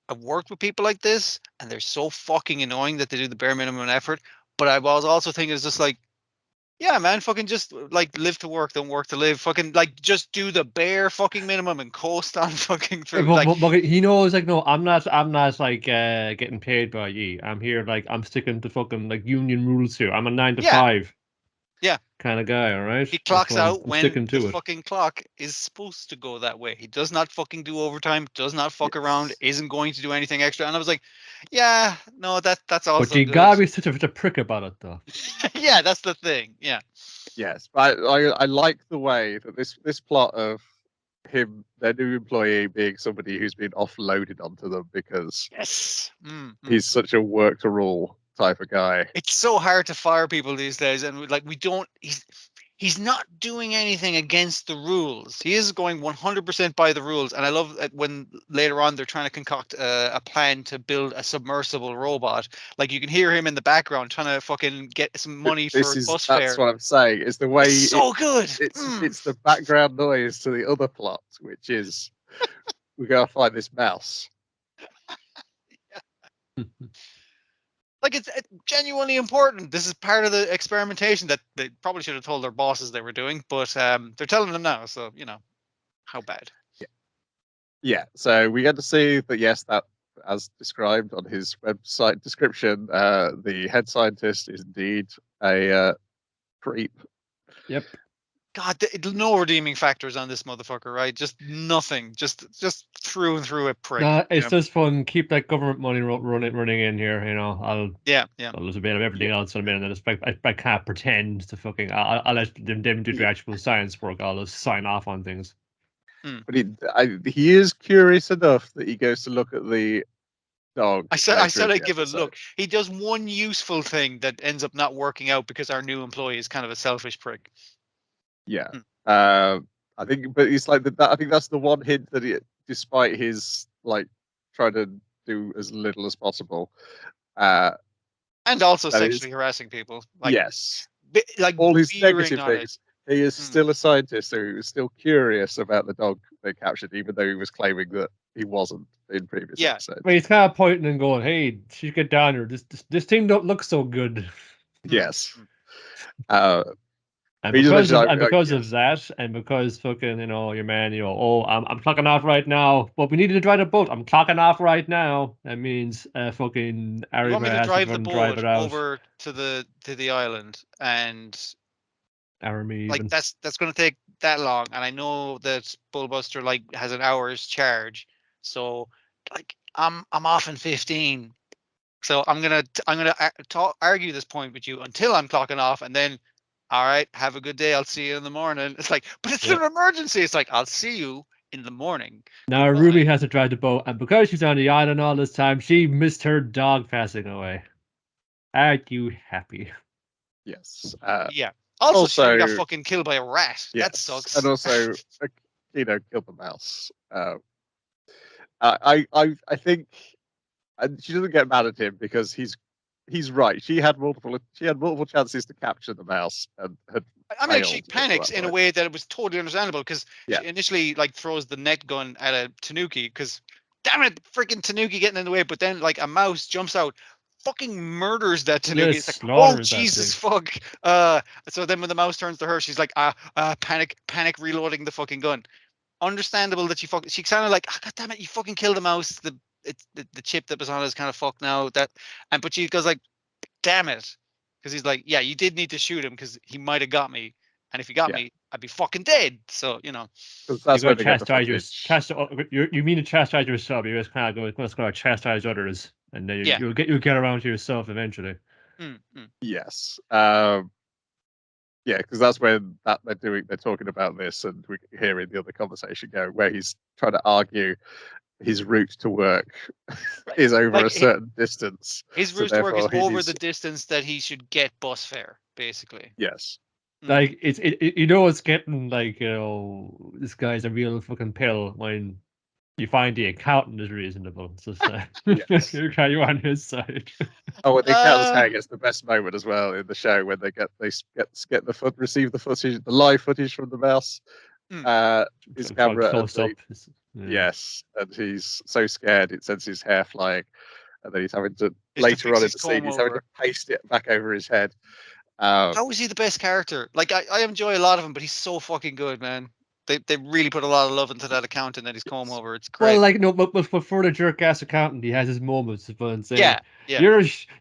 I've worked with people like this, and they're so fucking annoying that they do the bare minimum effort. But I was also thinking, it's just like, yeah, man, fucking just like live to work, don't work to live. Fucking like just do the bare fucking minimum and coast on fucking through. But he knows, like, no, I'm not like getting paid by ye. I'm here, like, I'm sticking to fucking like union rules here. I'm a 9 to 5. Yeah. Kind of guy, all right? He clocks out when the fucking clock is supposed to go that way. He does not fucking do overtime, does not fuck around, isn't going to do anything extra. And I was like, yeah, no, that's also But you gotta be such a prick about it, though. Yeah, that's the thing. Yeah. Yes, but I like the way that this plot of him, their new employee, being somebody who's been offloaded onto them because he's such a work to rule type of guy. It's so hard to fire people these days, and like we don't. He's not doing anything against the rules. He is going 100% by the rules, and I love that when later on they're trying to concoct a plan to build a submersible robot. Like you can hear him in the background trying to fucking get some money for bus fare. That's what I'm saying. Is the way it's so good. It's the background noise to the other plot, which is we gotta find this mouse. Like it's genuinely important. This is part of the experimentation that they probably should have told their bosses they were doing, but they're telling them now. So you know, how bad? Yeah. So we get to see that yes, that as described on his website description, the head scientist is indeed a creep. Yep. God, no redeeming factors on this motherfucker, right? Just nothing. Just through and through a prick. Nah, it's just fun. Keep that government money running in here. You know, I'll lose a bit of everything else in a minute. I can't pretend to fucking. I'll let them do the actual science work. I'll just sign off on things. But he is curious enough that he goes to look at the dog. I said I'd give it a look. He does one useful thing that ends up not working out because our new employee is kind of a selfish prick. Yeah. I think, but it's like that. I think that's the one hint that he, despite his like trying to do as little as possible, and also sexually harassing people. Like, yes, like all his negative things. He is still a scientist who is still curious about the dog they captured, even though he was claiming that he wasn't in previous episodes. But he's kind of pointing and going, "Hey, she get down here. This team don't look so good." Yes. And because of that, and because fucking, you know, your man, you know, oh, I'm clocking off right now, but we needed to drive the boat. I'm clocking off right now. That means fucking Arima you want me to has drive to the drive it out over to the island, and Arima like that's going to take that long, and I know that Bullbuster like has an hour's charge, so like I'm off in 15, so I'm gonna argue this point with you until I'm clocking off, and then. All right, have a good day. I'll see you in the morning. It's like, but it's an emergency. It's like, I'll see you in the morning. Now Ruby has to drive the boat, and because she's on the island all this time, she missed her dog passing away. Aren't you happy? Yes. Yeah. Also, she got fucking killed by a rat. Yes. That sucks. And also, you know, killed the mouse. I think, and she doesn't get mad at him because he's right. She had multiple chances to capture the mouse and had she panics in a way that it was totally understandable because she initially like throws the net gun at a Tanuki because damn it, freaking Tanuki getting in the way, but then like a mouse jumps out, fucking murders that Tanuki. It's like, oh Jesus fuck. So then when the mouse turns to her, she's like panic reloading the fucking gun. Understandable that she kind of like, oh, god damn it, you fucking killed the mouse. The chip that was on it is kind of fucked now. But she goes like, damn it, because he's like, yeah, you did need to shoot him because he might have got me, and if he got me, I'd be fucking dead. So you know, that's you chastise you mean to chastise yourself? You just kind of go to chastise others, and then you'll get around to yourself eventually. Yes. Yeah, because that's when they're talking about this, and we hear in the other conversation where he's trying to argue his route to work is over a certain distance. His route to work is over the distance that he should get bus fare, basically. Yes. Like it's getting like, you know, this guy's a real fucking pill when You find the accountant is reasonable. It's just you're on his side. Oh, the accountant's hang is the best moment as well in the show when they get the receive the footage, the live footage from the mouse. His camera close up. Yes, and he's so scared it sends his hair flying, and then he's having to later on in the scene he's having to paste it back over his head. How is he the best character? Like I enjoy a lot of him, but he's so fucking good, man. They really put a lot of love into that accountant and his comb over. It's great. Well, like no, but for the jerk ass accountant, he has his moments of fun saying, "Yeah,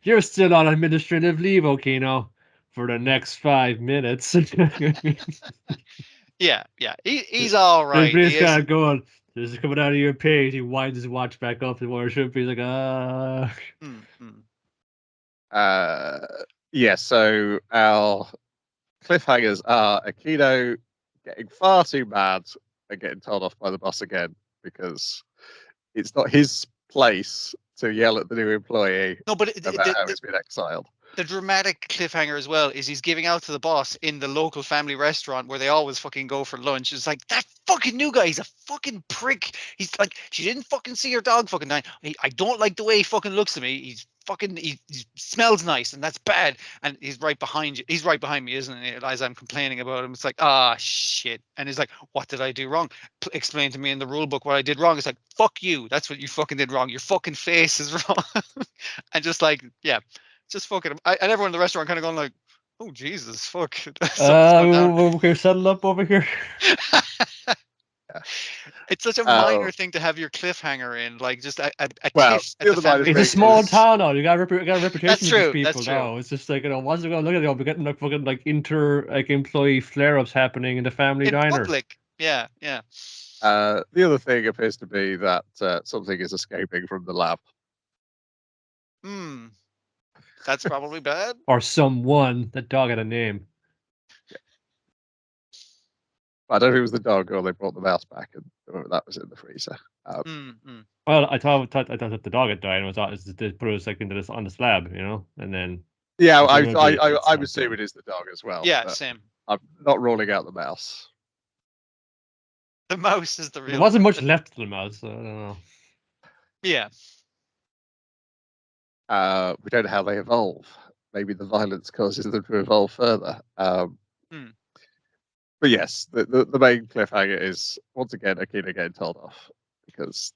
you're still on administrative leave, Okino, for the next 5 minutes." yeah. He's all right. He's kind of going. This is coming out of your page. He winds his watch back up and where it should be. He's like, Yeah. So our cliffhangers are Akino getting far too mad and getting told off by the boss again because it's not his place to yell at the new employee. No, but about how he's been exiled. The dramatic cliffhanger as well is he's giving out to the boss in the local family restaurant where they always fucking go for lunch. It's like, that fucking new guy, he's a fucking prick. He's like, she didn't fucking see her dog fucking dying. I don't like the way he fucking looks at me. He's fucking, he smells nice and that's bad. And he's right behind you. He's right behind me, isn't he? As I'm complaining about him, it's like, shit. And he's like, what did I do wrong? Explain to me in the rule book what I did wrong. It's like, fuck you. That's what you fucking did wrong. Your fucking face is wrong. And just like, yeah. Just fucking, and everyone in the restaurant kind of going like, "Oh Jesus, fuck!" we're settled up over here. It's such a minor thing to have your cliffhanger in, like just a kiss at the family. It's a small town now. You got a reputation that's true, with these people now. It's just like, once they're going to look at it, we're getting like fucking like employee flare-ups happening in the family diner. Public. Yeah. The other thing appears to be that something is escaping from the lab. That's probably bad. Or someone. That dog had a name. Yeah. I don't know if it was the dog or they brought the mouse back and that was in the freezer. Well, I thought that the dog had died and they put it like into this on the slab, and then. Yeah, I would assume it is the dog as well. Yeah, same. I'm not ruling out the mouse. The mouse is the real. There wasn't much left of the mouse, so I don't know. Yeah. We don't know how they evolve. Maybe the violence causes them to evolve further. But yes, the main cliffhanger is once again Akino getting told off because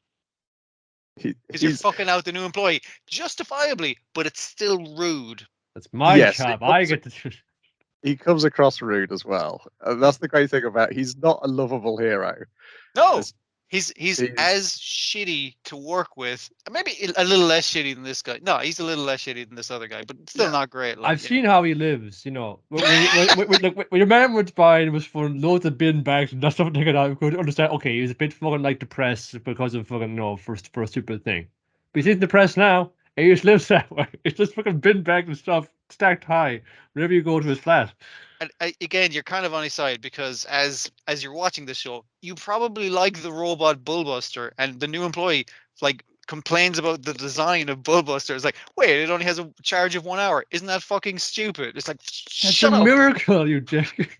you're fucking out the new employee justifiably, but it's still rude. That's my job. I get to. He comes across rude as well, and that's the great thing about he's not a lovable hero. No. He's as shitty to work with, maybe a little less shitty than this guy. No, he's a little less shitty than this other guy, but still not great. I've seen how he lives, When your man was fine, it was for loads of bin bags and that stuff like that. I could understand. Okay, he was a bit fucking like depressed because of fucking for a stupid thing, but he's depressed now. And he just lives that way. It's just fucking bin bags and stuff stacked high whenever you go to his flat. And again, you're kind of on his side because as you're watching the show, you probably like the robot Bullbuster, and the new employee like complains about the design of Bullbuster. It's like, wait, it only has a charge of 1 hour. Isn't that fucking stupid? It's like, shut up. That's a miracle, you dick.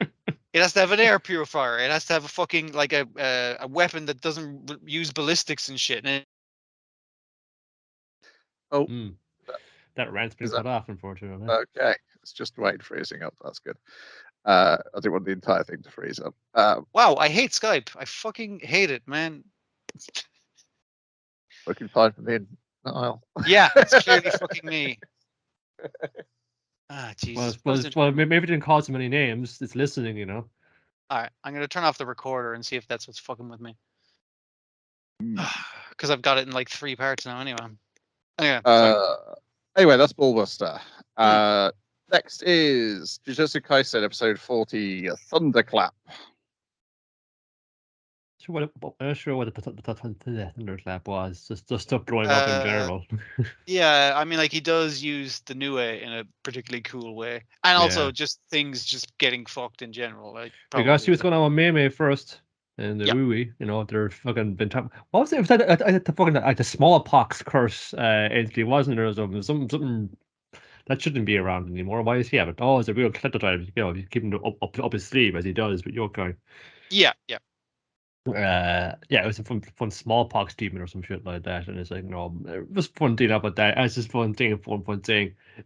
It has to have an air purifier. It has to have a fucking like a weapon that doesn't use ballistics and shit. And that rant's been cut off, unfortunately. Okay, it's just Wayne freezing up. That's good. I didn't want the entire thing to freeze up. Wow, I hate Skype. I fucking hate it, man. Looking fine for me in Niall. Yeah, it's clearly fucking me. Jesus. Well, maybe it didn't call so many names. It's listening, All right, I'm gonna turn off the recorder and see if that's what's fucking with me. Because I've got it in like 3 parts now, anyway. Anyway, that's Bullbuster. Next is Jujutsu Kaisen episode 40, Thunderclap. I'm not sure what the Thunderclap was. Just stuff blowing up in general. Yeah, I mean, like he does use the Nue in a particularly cool way, and also just things just getting fucked in general. Like you gotta see what's going on with Mei first. And the Rui, they're fucking been talking. What was it? Was that the fucking the smallpox curse entity, wasn't there? Or something that shouldn't be around anymore. Why is he have it? Oh, it's a real kleptocrat. He's keeping up his sleeve as he does with Yokai. Yeah. It was a fun smallpox treatment or some shit like that, and it's like, no, it was fun thing about that. It's just fun thing.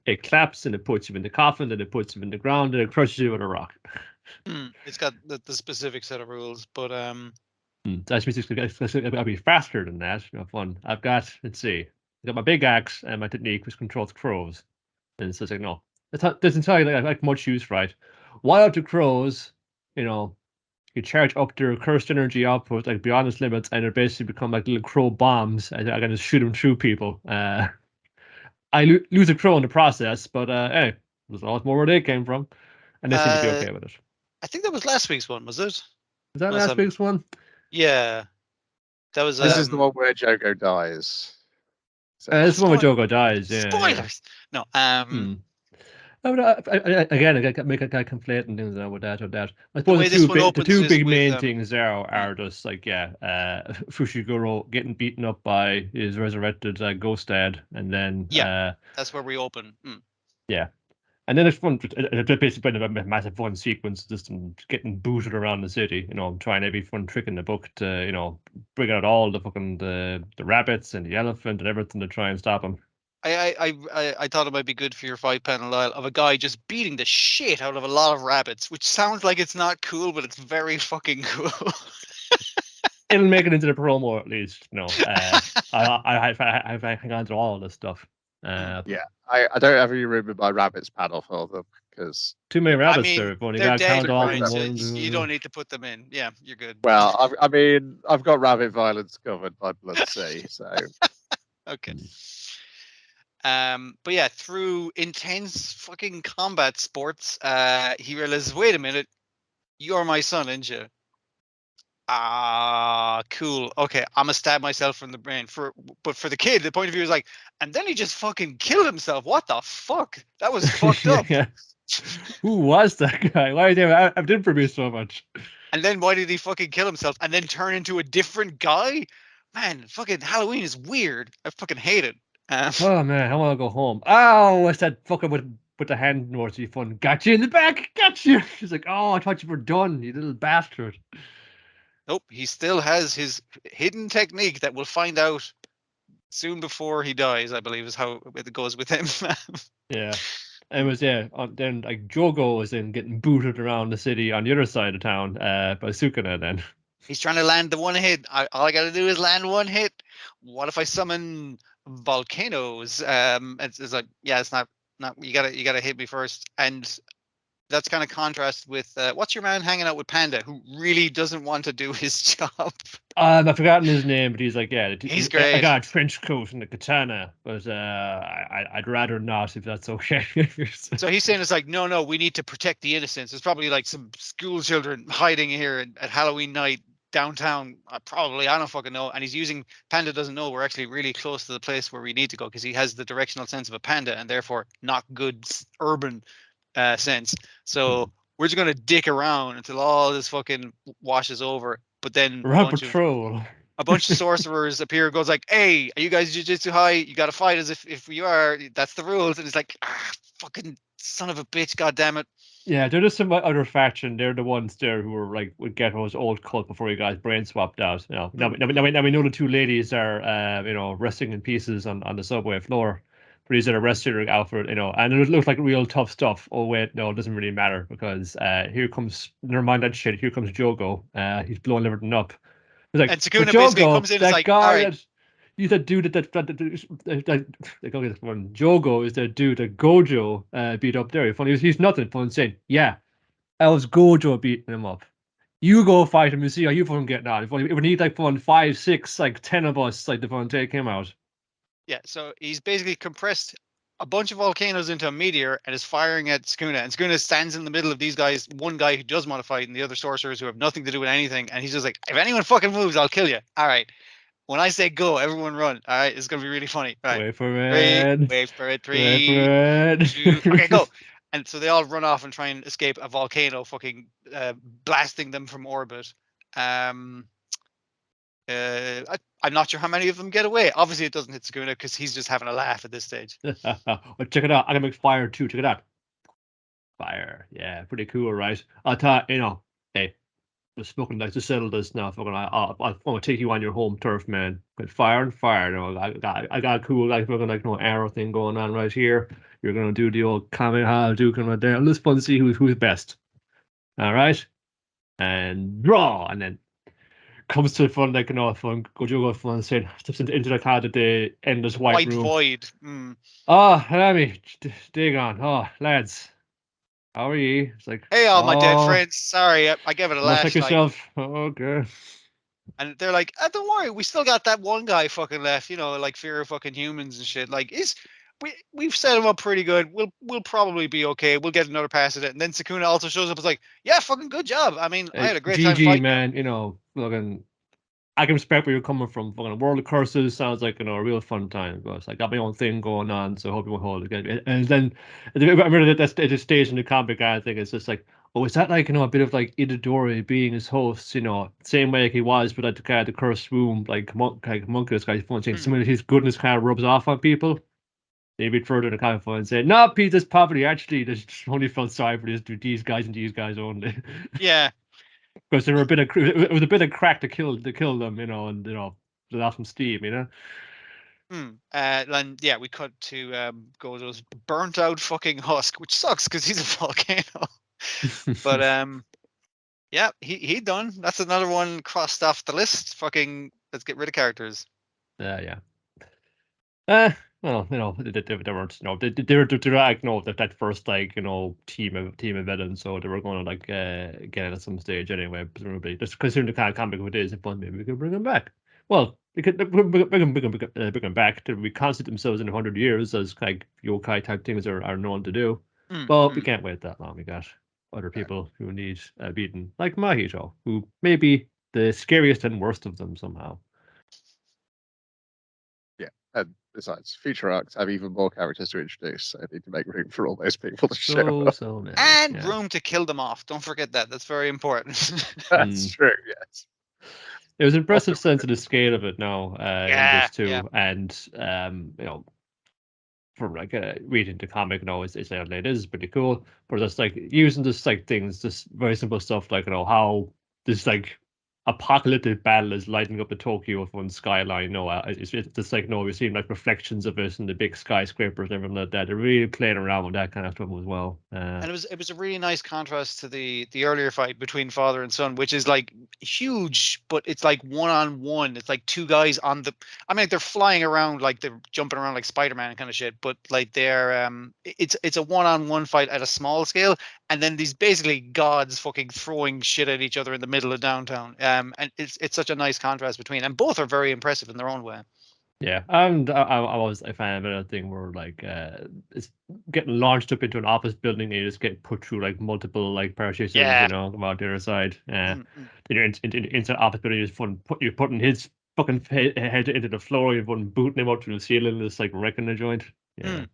It claps and it puts you in the coffin, and it puts you in the ground, and it crushes you with a rock. It's got the specific set of rules, but that's basically I'll be faster than that. Fun. Let's see, I got my big axe and my technique which controls crows, and it's just like, no, that's entirely like much use, right? Why out the crows? You charge up their cursed energy output like beyond its limits, and they basically become like little crow bombs. I can just shoot them through people. I lose a crow in the process, but hey, there's a lot more where they came from, and they seem to be okay with it. I think that was last week's one, was it? Was that last week's one? Yeah, that was. This is the one where Jogo dies. This is the one where Jogo dies. Yeah. Spoilers. Yeah. No. Again, I make a guy conflating things with that or that. I suppose the two big main things there are just like, Fushiguro getting beaten up by his resurrected ghost dad, and then that's where we open. Yeah, and then it's fun. It's basically been a massive fun sequence, just getting booted around the city. Trying every fun trick in the book to bring out all the fucking the rabbits and the elephant and everything to try and stop him. I thought it might be good for your fight panel of a guy just beating the shit out of a lot of rabbits, which sounds like it's not cool, but it's very fucking cool. It'll make it into the promo at least. I hang on to all this stuff. I don't have any room in my rabbits panel for them because too many rabbits there. They're dead, you don't need to put them in. Yeah, you're good. Well, I've got rabbit violence covered by Blood-C, so okay. But yeah, through intense fucking combat sports, he realizes, wait a minute, you're my son, ain't you? Cool. Okay, I'm gonna stab myself from the brain. But for the kid, the point of view is like, and then he just fucking killed himself. What the fuck? That was fucked up. Who was that guy? Why did I did for me so much? And then why did he fucking kill himself and then turn into a different guy? Man, fucking Halloween is weird. I fucking hate it. Oh man, I want to go home. Oh, what's that fucking with the hand north? You fun? Got you in the back. Got you. She's like, oh, I thought you were done, you little bastard. Nope, he still has his hidden technique that we'll find out soon before he dies. I believe is how it goes with him. Yeah, and it was then like Jogo was then getting booted around the city on the other side of town by Sukuna. Then he's trying to land the one hit. All I got to do is land one hit. What if I summon volcanoes? It's like, yeah, it's not you gotta hit me first. And that's kind of contrast with what's your man hanging out with Panda, who really doesn't want to do his job. I've forgotten his name, but he's like, he's great. I got a trench coat and a katana, but I'd rather not, if that's okay. So he's saying it's like, no, we need to protect the innocents. There's probably like some school children hiding here at Halloween night downtown, probably, I don't fucking know. And he's using, Panda doesn't know we're actually really close to the place where we need to go, because he has the directional sense of a panda and therefore not good urban sense. So we're just gonna dick around until all this fucking washes over. But then a bunch of sorcerers appear, goes like, hey, are you guys Jujutsu High? You gotta fight as if you are, that's the rules. And it's like, fucking son of a bitch, god damn it. Yeah, they're just some other faction. They're the ones there who were like with Ghetto's old cult before he got his brain swapped out. Now we know the two ladies are resting in pieces on the subway floor. But he's in a rescue outfit, and it looks like real tough stuff. Oh wait, no, it doesn't really matter, because here comes, never mind that shit. Here comes Jogo. He's blowing everything up. He's like, and Sukuna basically comes in and is like, all right. He's that dude that Jogo is that dude that Gojo beat up there. Funny, he's nothing. Fun saying, yeah, I was Gojo beating him up. You go fight him and see how you fucking getting on. If we need like 5, 6, 10 of us like to fun take him out. Yeah, so he's basically compressed a bunch of volcanoes into a meteor and is firing at Sukuna. And Sukuna stands in the middle of these guys, one guy who does want to fight and the other sorcerers who have nothing to do with anything. And he's just like, if anyone fucking moves, I'll kill you. All right. When I say go, everyone run. All right, it's going to be really funny. All right. Wait for it. Wait for it. 3, 2, okay, go. And so they all run off and try and escape a volcano fucking blasting them from orbit. I'm not sure how many of them get away. Obviously, it doesn't hit Sukuna because he's just having a laugh at this stage. Well, check it out. I'm gonna make fire too. Check it out. Fire. Yeah, pretty cool, right? I thought, hey, just fucking like to settle this now. Fucking, I'm gonna take you on your home turf, man. But fire and fire. You know, I got a cool like fucking like arrow thing going on right here. You're gonna do the old Kamehameha Duke right there. Let's fun to see who's best. All right, and draw, and then comes to the front like fun. Go fun. Saying steps into the card at the endless white room. Void. Oh, Lemmy, Dagon. Oh, lads. How are you? It's like, hey, all my dead friends. Sorry, I gave it a lash. Take yourself. Okay. And they're like, don't worry, we still got that one guy fucking left. You know, like fear of fucking humans and shit. Like, we've set him up pretty good. We'll probably be okay. We'll get another pass at it. And then Sukuna also shows up. It's like, yeah, fucking good job. I mean, I had a great time fighting. Man. You know, fucking. I can respect where you're coming from. Fucking World of Curses sounds like a real fun time. But I got my own thing going on, so I hope you won't hold it. And then I remember that at this stage in the comic, I think it's just like, oh, is that like a bit of like Itadori being his host? You know, same way like he was, but at the kind of the cursed room, like monk, this guy's fun saying some of his goodness kind of rubs off on people. Maybe further in the comic and say, no, Pete, this poverty actually just only felt sorry for these guys and these guys only. Yeah. Because there were it was a bit of crack to kill them, you know, and they lost some steam, you know. And yeah, we cut to Gojo's burnt out fucking husk, which sucks because he's a volcano. But yeah, he done. That's another one crossed off the list. Fucking let's get rid of characters. Yeah. Well, you know, they weren't, you know, they were like, no, that first like, you know, team of villains, so they were going to like get it at some stage anyway. Presumably, just considering the kind of comic it is, if maybe we could bring them back. Well, we could bring them back to reconstant themselves in 100 years, as like yokai type things are known to do. But we can't wait that long. We got other people who need beaten, like Mahito, who may be the scariest and worst of them somehow. Yeah, and besides, future arcs have even more characters to introduce, so I need to make room for all those people to show up. So many. And room to kill them off. Don't forget that. That's very important. That's true, yes. It was an impressive sense of the scale of it now in this too. Yeah. And, you know, from like reading the comic, you know, it is pretty cool. But just like using this like things, just very simple stuff like, you know, how this like apocalyptic battle is lighting up the Tokyo from skyline. No, it's just like, no, we've seen like reflections of it in the big skyscrapers and everything like that. They're really playing around with that kind of stuff as well. And it was a really nice contrast to the earlier fight between father and son, which is like huge, but it's like 1-on-1. It's like two guys on the. I mean, they're flying around like they're jumping around like Spider-Man kind of shit, but like they're it's a 1-on-1 fight at a small scale, and then these basically gods fucking throwing shit at each other in the middle of downtown. And it's such a nice contrast between, and both are very impressive in their own way. Yeah, and I was a fan of that thing where like it's getting launched up into an office building and you just get put through like multiple like parachutes, you know, about the other side. Then you're inside office building, you're putting his fucking head into the floor, you're booting him up through the ceiling, just like wrecking the joint. Yeah,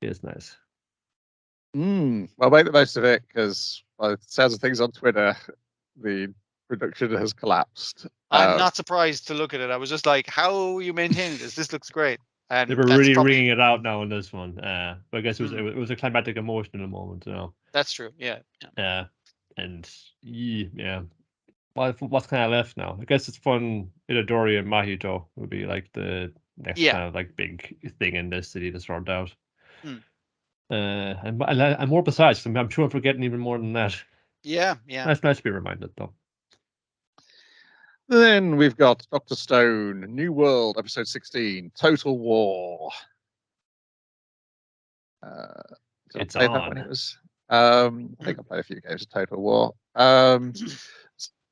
it's nice. Well, make the most of it because by the sounds of things on Twitter, the production has collapsed. I'm not surprised to look at it. I was just like, how are you maintaining this? This looks great. And they were really ringing it out now in this one. But I guess it was a climatic emotion in the moment, you know. That's true. Yeah. And yeah. What's kind of left now? I guess it's fun. Itadori and Mahito would be like the next kind of like big thing in this city to sort out. And more besides, I'm sure I'm forgetting even more than that. Yeah. Nice to be reminded though. Then we've got Dr. Stone, New World, episode 16, Total War. It's on. That when it was. I think I played a few games of Total War.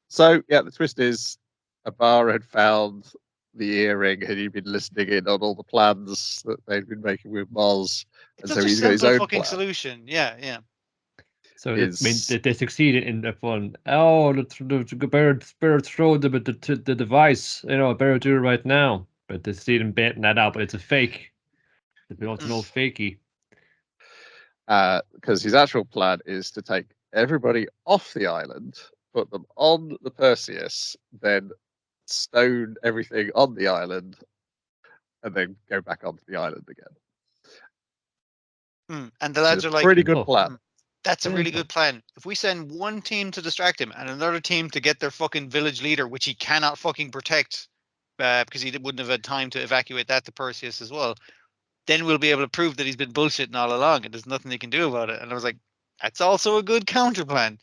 So yeah, the twist is Abara had found the earring and he'd been listening in on all the plans that they'd been making with Moz. And so he's got his own fucking solution. Yeah. So they succeeded in that one. Oh, the better throw the device. You know, better do it right now. But they see them betting that out, but it's a fake. It's no fakey. Because his actual plan is to take everybody off the island, put them on the Perseus, then stone everything on the island, and then go back onto the island again. And the lads are like, pretty good plan. That's a really good plan. If we send one team to distract him and another team to get their fucking village leader, which he cannot fucking protect because he wouldn't have had time to evacuate that to Perseus as well, then we'll be able to prove that he's been bullshitting all along and there's nothing he can do about it. And I was like, that's also a good counter plan.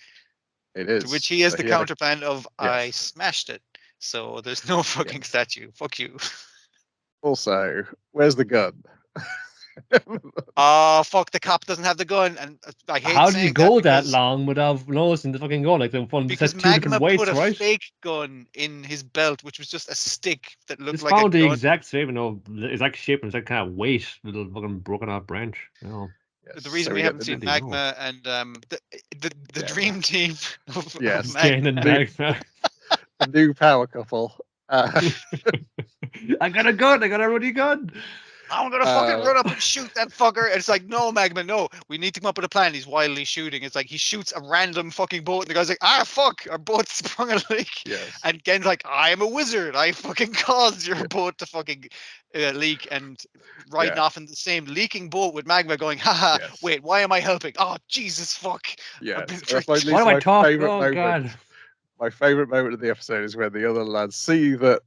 It is. To which he has the counter plan of, I smashed it. So there's no fucking statue. Fuck you. Also, where's the gun? Oh, fuck, the cop doesn't have the gun. And I hate How did you go that long without noticing the fucking gun? Like, because Magma put a fake gun in his belt, which was just a stick that looked like a gun. It's found the exact same, exact shape and exact kind of weight, little fucking broken off branch. Yes. The reason we haven't seen Magma and the dream team of Magma and Magma. The new power couple. I got a gun. I got a running gun. I'm gonna fucking run up and shoot that fucker. And it's like, no, Magma, no. We need to come up with a plan. He's wildly shooting. It's like he shoots a random fucking boat, and the guy's like, fuck, our boat sprung a leak. Yes. And Gen's like, I'm a wizard. I fucking caused your boat to fucking leak, and riding off in the same leaking boat with Magma going, haha, wait, why am I helping? Oh, Jesus, fuck. Yeah. Why do I talk? Oh, God. My favourite moment of the episode is when the other lads see that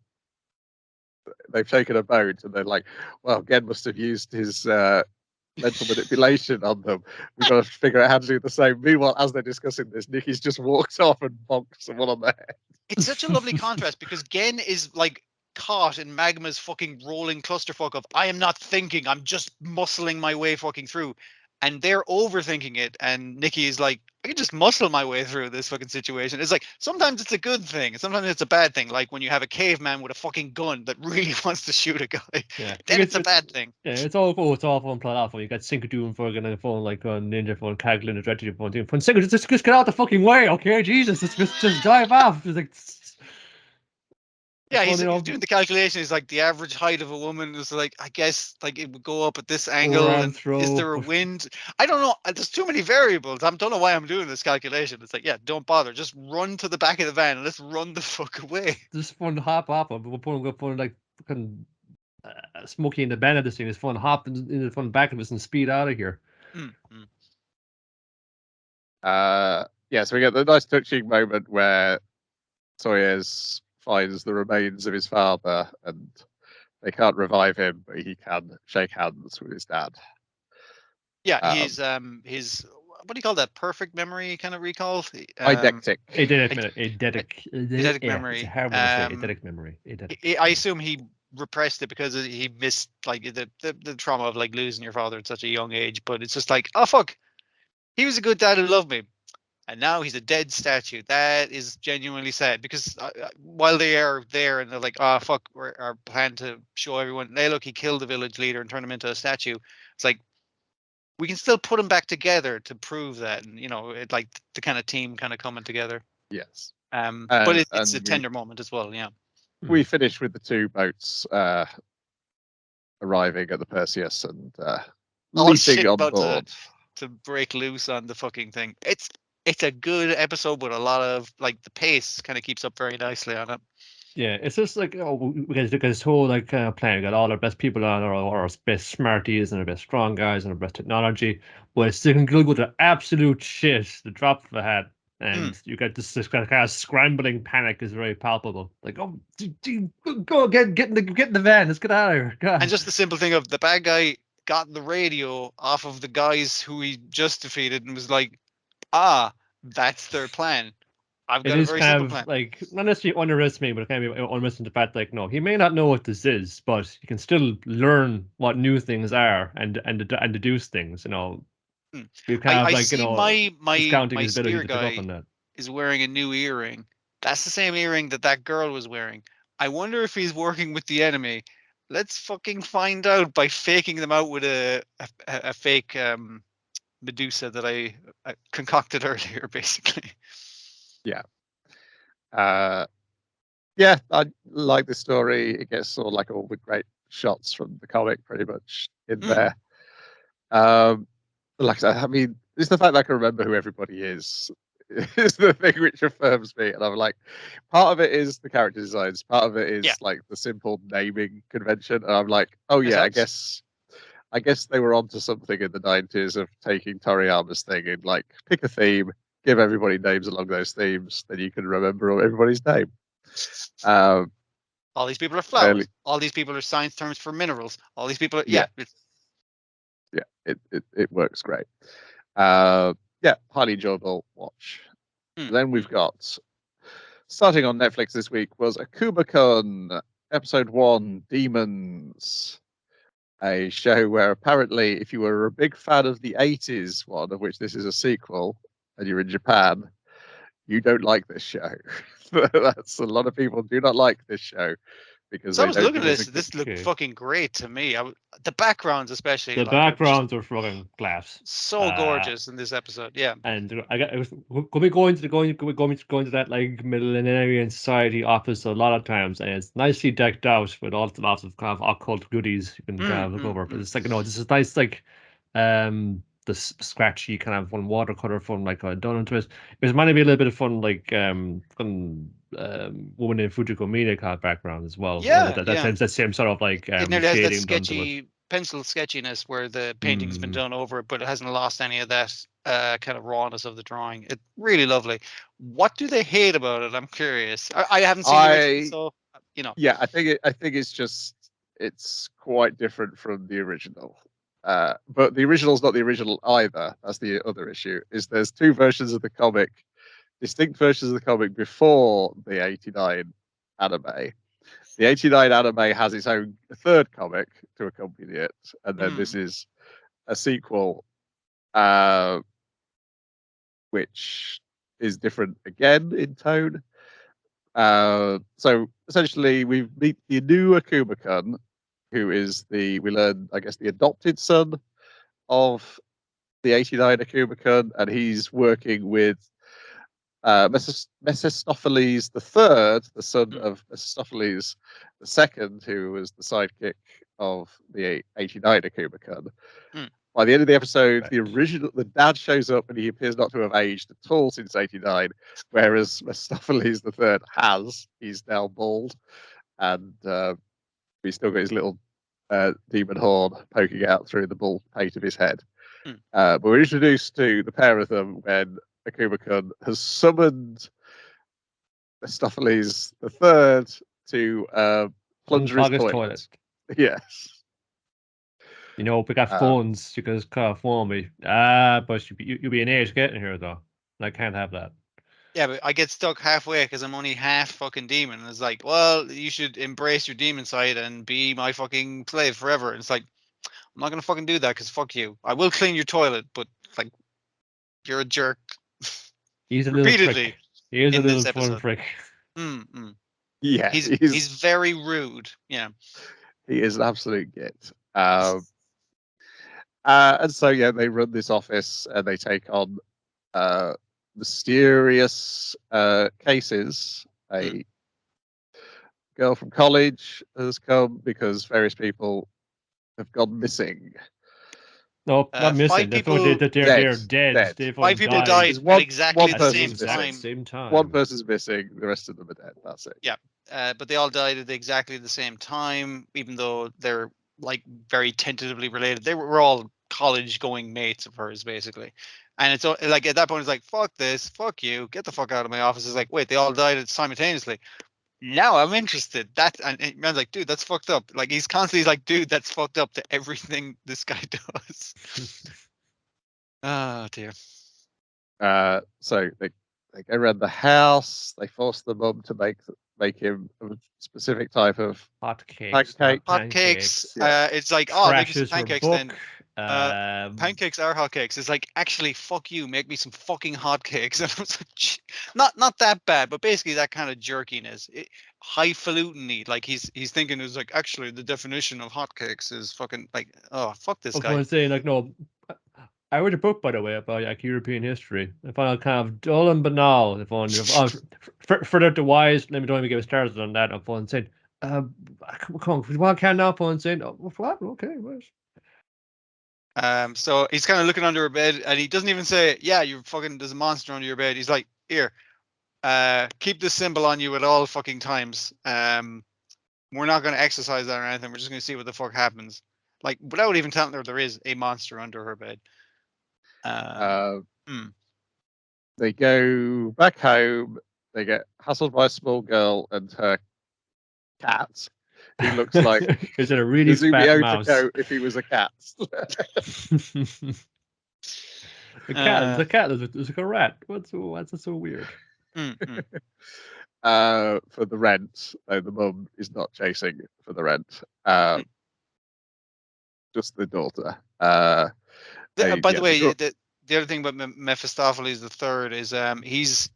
they've taken a boat and they're like, well, Gen must have used his mental manipulation on them. We've got to figure out how to do the same. Meanwhile, as they're discussing this, Nikki's just walked off and bonked someone on the head. It's such a lovely contrast because Gen is like caught in Magma's fucking rolling clusterfuck of, I am not thinking, I'm just muscling my way fucking through. And they're overthinking it, and Nikki is like, I can just muscle my way through this fucking situation. It's like, sometimes it's a good thing, and sometimes it's a bad thing. Like when you have a caveman with a fucking gun that really wants to shoot a guy, then it's a bad thing. Yeah, it's all awful and plot awful. You got Cinco doing fucking on the phone, like on Ninja phone, Kaggle and the Dread phone, doing Cinco, just get out the fucking way, okay? Jesus, just dive off. It's like... Yeah, he's doing the calculation. He's like, the average height of a woman is like, I guess, like it would go up at this angle. And is there a wind? I don't know. There's too many variables. I don't know why I'm doing this calculation. It's like, yeah, don't bother. Just run to the back of the van and let's run the fuck away. Just fun to hop up. We're putting like fucking Smokey in the bed of this thing. It's fun hop in the front back of us and speed out of here. So we get the nice touching moment where Soyez finds the remains of his father, and they can't revive him, but he can shake hands with his dad. Yeah, he's his, what do you call that? Perfect memory kind of recall? Eidetic. Eidetic memory. It's hard to say. Eidetic memory. I assume he repressed it because he missed like the trauma of like losing your father at such a young age. But it's just like, oh fuck, he was a good dad who loved me. And now he's a dead statue. That is genuinely sad because while they are there and they're like, oh, fuck, our plan to show everyone, hey, look, he killed the village leader and turned him into a statue. It's like, we can still put him back together to prove that. And, you know, it like the kind of team kind of coming together. Yes. But it's a tender moment as well. Yeah. We finish with the two boats arriving at the Perseus and leaping on board. To break loose on the fucking thing. It's a good episode with a lot of like the pace kind of keeps up very nicely on it. Yeah, it's just like we got this whole like plan. We got all our best people on, our best smarties and our best strong guys and our best technology, but it's still going to absolute shit. The drop of a hat, and you got this kind of scrambling panic is very palpable. Like, go get in the van. Let's get out of here. God. And just the simple thing of the bad guy got the radio off of the guys who he just defeated and was like, that's their plan. I've got a very simple plan. Like, not necessarily underestimate, but it can be underestimating the fact, like, no, he may not know what this is, but he can still learn what new things are and deduce things. You know, you kind of like, you know, my spear guy is wearing a new earring. That's the same earring that girl was wearing. I wonder if he's working with the enemy. Let's fucking find out by faking them out with a fake Medusa that I concocted earlier, basically. Yeah. I like the story. It gets sort of like all the great shots from the comic pretty much in there. Like I said, I mean, it's the fact that I can remember who everybody is the thing which affirms me. And I'm like, part of it is the character designs, part of it is like the simple naming convention. And I'm like, oh yeah, I guess I guess they were onto something in the 90s of taking Toriyama's thing and like pick a theme, give everybody names along those themes, then you can remember everybody's name. All these people are flowers. All these people are science terms for minerals. All these people are it works great. Highly enjoyable watch. Then we've got, starting on Netflix this week, was Akuma-kun episode 1, Demons. A show where apparently, if you were a big fan of the 80s one, of which this is a sequel, and you're in Japan, you don't like this show. That's a lot of people do not like this show because I was looking at this. This looked fucking great to me. The backgrounds, especially. The backgrounds are fucking glass. So gorgeous in this episode. Yeah. And could we go into that like millenarian society office a lot of times, and it's nicely decked out with lots of kind of occult goodies you can look over. But it's like this is nice like the scratchy kind of one watercolor fun like done into it. It was meant to be a little bit of fun like woman in Fujiko Mina kind of background as well. Yeah, that same sort of like it nearly has that sketchy pencil sketchiness where the painting's been done over it, but it hasn't lost any of that kind of rawness of the drawing. It's really lovely. What do they hate about it? I'm curious. I haven't seen it, so you know. Yeah, I think it's quite different from the original. But the original's not the original either. That's the other issue. Is there's two versions of the comic, distinct versions of the comic before the 89 anime. The 89 anime has its own third comic to accompany it, and then this is a sequel, which is different again in tone. So essentially, we meet the new Akuma-kun, who is we learn, I guess, the adopted son of the 89 Akuma-kun, and he's working with Mephistopheles III, the son of Mephistopheles II, who was the sidekick of the 89 Akuma-kun. By the end of the episode, the dad shows up and he appears not to have aged at all since 89, whereas Mephistopheles III has. He's now bald, and he's still got his little demon horn poking out through the bald pate of his head. But we're introduced to the pair of them when Akuma-kun has summoned Mephistopheles III to plunger his toilet. Yes. You know, we got phones. You can just phone me. But you'll be an age getting here, though. I can't have that. Yeah, but I get stuck halfway because I'm only half fucking demon. And it's like, well, you should embrace your demon side and be my fucking slave forever. And it's like, I'm not going to fucking do that because fuck you. I will clean your toilet, but like, you're a jerk. He's a little prick. He is a little fun prick. Yeah, he's very rude. Yeah, he is an absolute git. And so they run this office and they take on mysterious cases. A girl from college has come because various people have gone missing. No, not missing. They're dead. 5 people died at exactly the same time. One person's missing. The rest of them are dead. That's it. Yeah, but they all died at exactly the same time, even though they're like very tentatively related. They were all college-going mates of hers, basically. And it's like at that point, it's like, fuck this, fuck you, get the fuck out of my office. It's like, wait, they all died simultaneously. Now I'm interested. And man's like, dude, that's fucked up. Like he's constantly like, dude, that's fucked up to everything this guy does. Oh dear. So they go around the house. They force the mum to make him a specific type of pancakes. Yeah. It's like, oh, make some pancakes then. Pancakes are hotcakes. It's like, actually, fuck you, make me some fucking hotcakes. And I was like, not that bad, but basically that kind of jerkiness, highfalutin-y. Like he's thinking, it's like, actually, the definition of hotcakes is fucking like, oh, fuck this guy. I was saying, like, no, I read a book, by the way, about like European history. I found it kind of dull and banal. Further to wise, let me don't even get started on that. I'm saying, come on, what can now? I'm saying, oh, what? Okay, what? So he's kind of looking under her bed, and he doesn't even say, "Yeah, you're fucking. There's a monster under your bed." He's like, "Here, keep this symbol on you at all fucking times. We're not going to exercise that or anything. We're just going to see what the fuck happens." like without even telling her there is a monster under her bed. They go back home. They get hassled by a small girl and her cat, who looks like is it a really fat mouse? If he was a cat. The cat is like a rat. What's so weird? For the rent, though the mum is not chasing for the rent. Just the daughter. By the way, the other thing about Mephistopheles III is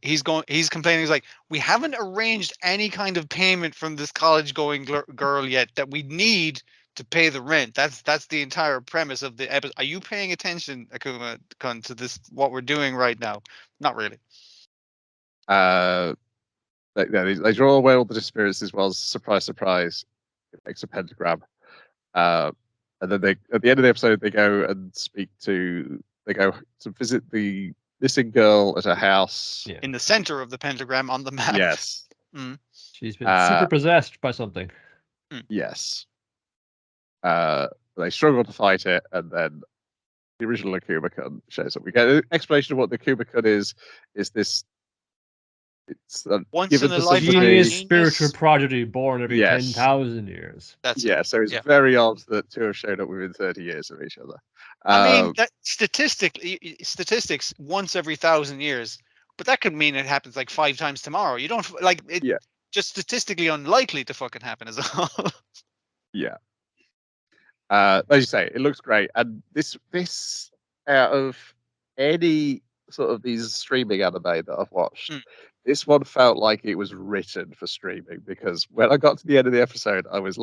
he's complaining. He's like, we haven't arranged any kind of payment from this college going girl yet that we need to pay the rent. That's the entire premise of the episode. Are you paying attention, Akuma-kun, to this, what we're doing right now? Not really. They draw away all the disappearances. Was surprise, surprise. It makes a pentagram. And then at the end of the episode, they go and they go to visit the missing girl at her house. Yeah. In the center of the pentagram on the map. Yes. She's been super possessed by something. Yes. They struggle to fight it, and then the original Akuma-kun shows up. We get an explanation of what the Akuma-kun is. Is this? It's once in a lifetime genius, spiritual prodigy born every 10,000 years. So it's very odd that two have showed up within 30 years of each other. I mean, that statistics once every 1,000 years, but that could mean it happens like 5 times tomorrow. You don't like it. Yeah. Just statistically unlikely to fucking happen as well. Yeah. As you say, it looks great, and this out of any sort of these streaming anime that I've watched, this one felt like it was written for streaming, because when I got to the end of the episode, I was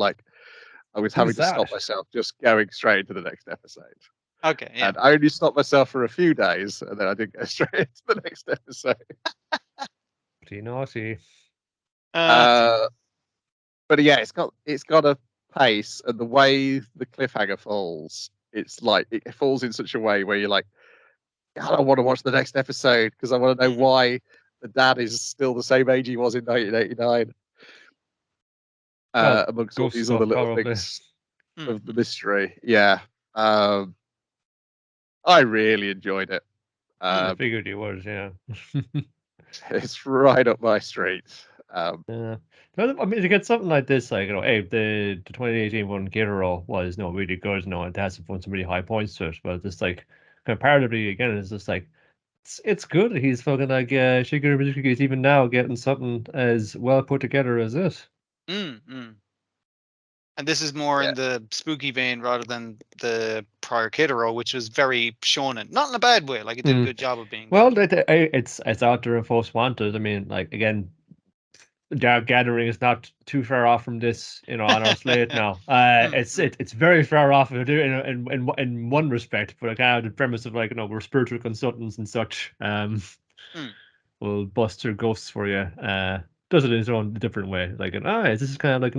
having to stop myself just going straight into the next episode. Okay, yeah. And I only stopped myself for a few days, and then I did go straight into the next episode. Pretty naughty. But yeah, it's got a pace, and the way the cliffhanger falls, it's like it falls in such a way where you're like, God, I want to watch the next episode because I want to know why the dad is still the same age he was in 1989. Amongst all these other little things of the mystery. Yeah. I really enjoyed it. I figured it was, yeah. It's right up my street. Yeah. I mean, to get something like this, like, hey, the 2018 one, Gatorol, was really good, it has some really high points to it, but just like comparatively, again, it's just like it's good. He's fucking like Shigeru Mizuki is even now getting something as well put together as this. And this is more in the spooky vein rather than the prior Kitaro, which was very shonen. Not in a bad way. Like, it did a good job of being. Well, it's out there and folks want it. I mean, like, again, Dark Gathering is not too far off from this, on our slate now. It's very far off in one respect, but kind of the premise of, like, we're spiritual consultants and such. Will bust your ghosts for you. Does it in its own different way. Like, this is kind of like,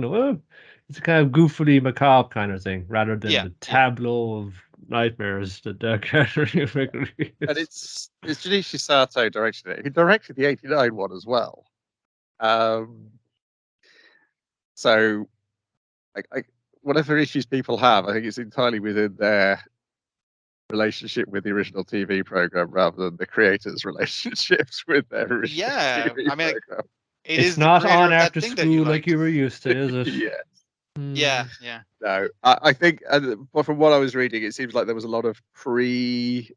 it's a kind of goofily macabre kind of thing, rather than the tableau of nightmares that Dark Gathering effectively is. And it's Junichi Sato directed it. He directed the 89 one as well. So, whatever issues people have, I think it's entirely within their relationship with the original TV program rather than the creators' relationships with their original TV program. It's not on after school like you were used to, is it? Yeah. No, I think, from what I was reading, it seems like there was a lot of pre-release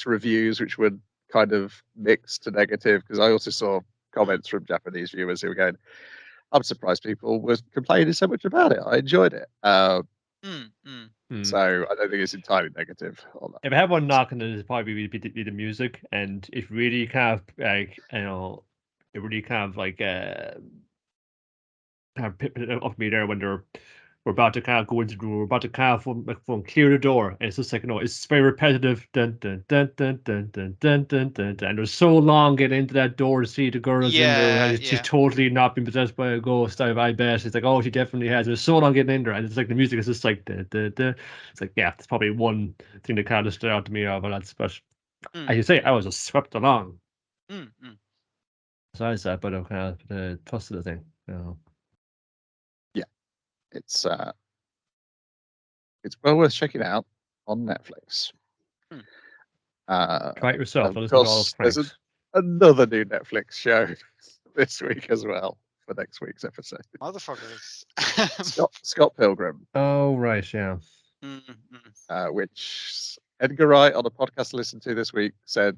reviews which were kind of mixed to negative, because I also saw comments from Japanese viewers who were going, I'm surprised people were complaining so much about it. I enjoyed it. So I don't think it's entirely negative on that. If I had one knock on it, it'd probably be the music, and it really kind of like, it really kind of like picked it up me there when we're about to kind of go into the room, we're about to kind of clear the door, and it's just like, it's very repetitive, dun dun dun dun dun dun dun dun dun, and there's so long getting into that door to see the girls in there, and she's totally not been possessed by a ghost. I bet it's like, oh, she definitely has. There's so long getting in there, and it's like the music is just like it's like, yeah, it's probably one thing that kind of stood out to me of that's, but as you say, I was just swept along. Besides that, but kind of the plus of the thing, Yeah, it's it's well worth checking out on Netflix. Try it yourself. Of course, there's another new Netflix show this week as well for next week's episode. Motherfuckers. Scott Pilgrim. Oh, right, yeah. Which Edgar Wright on a podcast I listened to this week said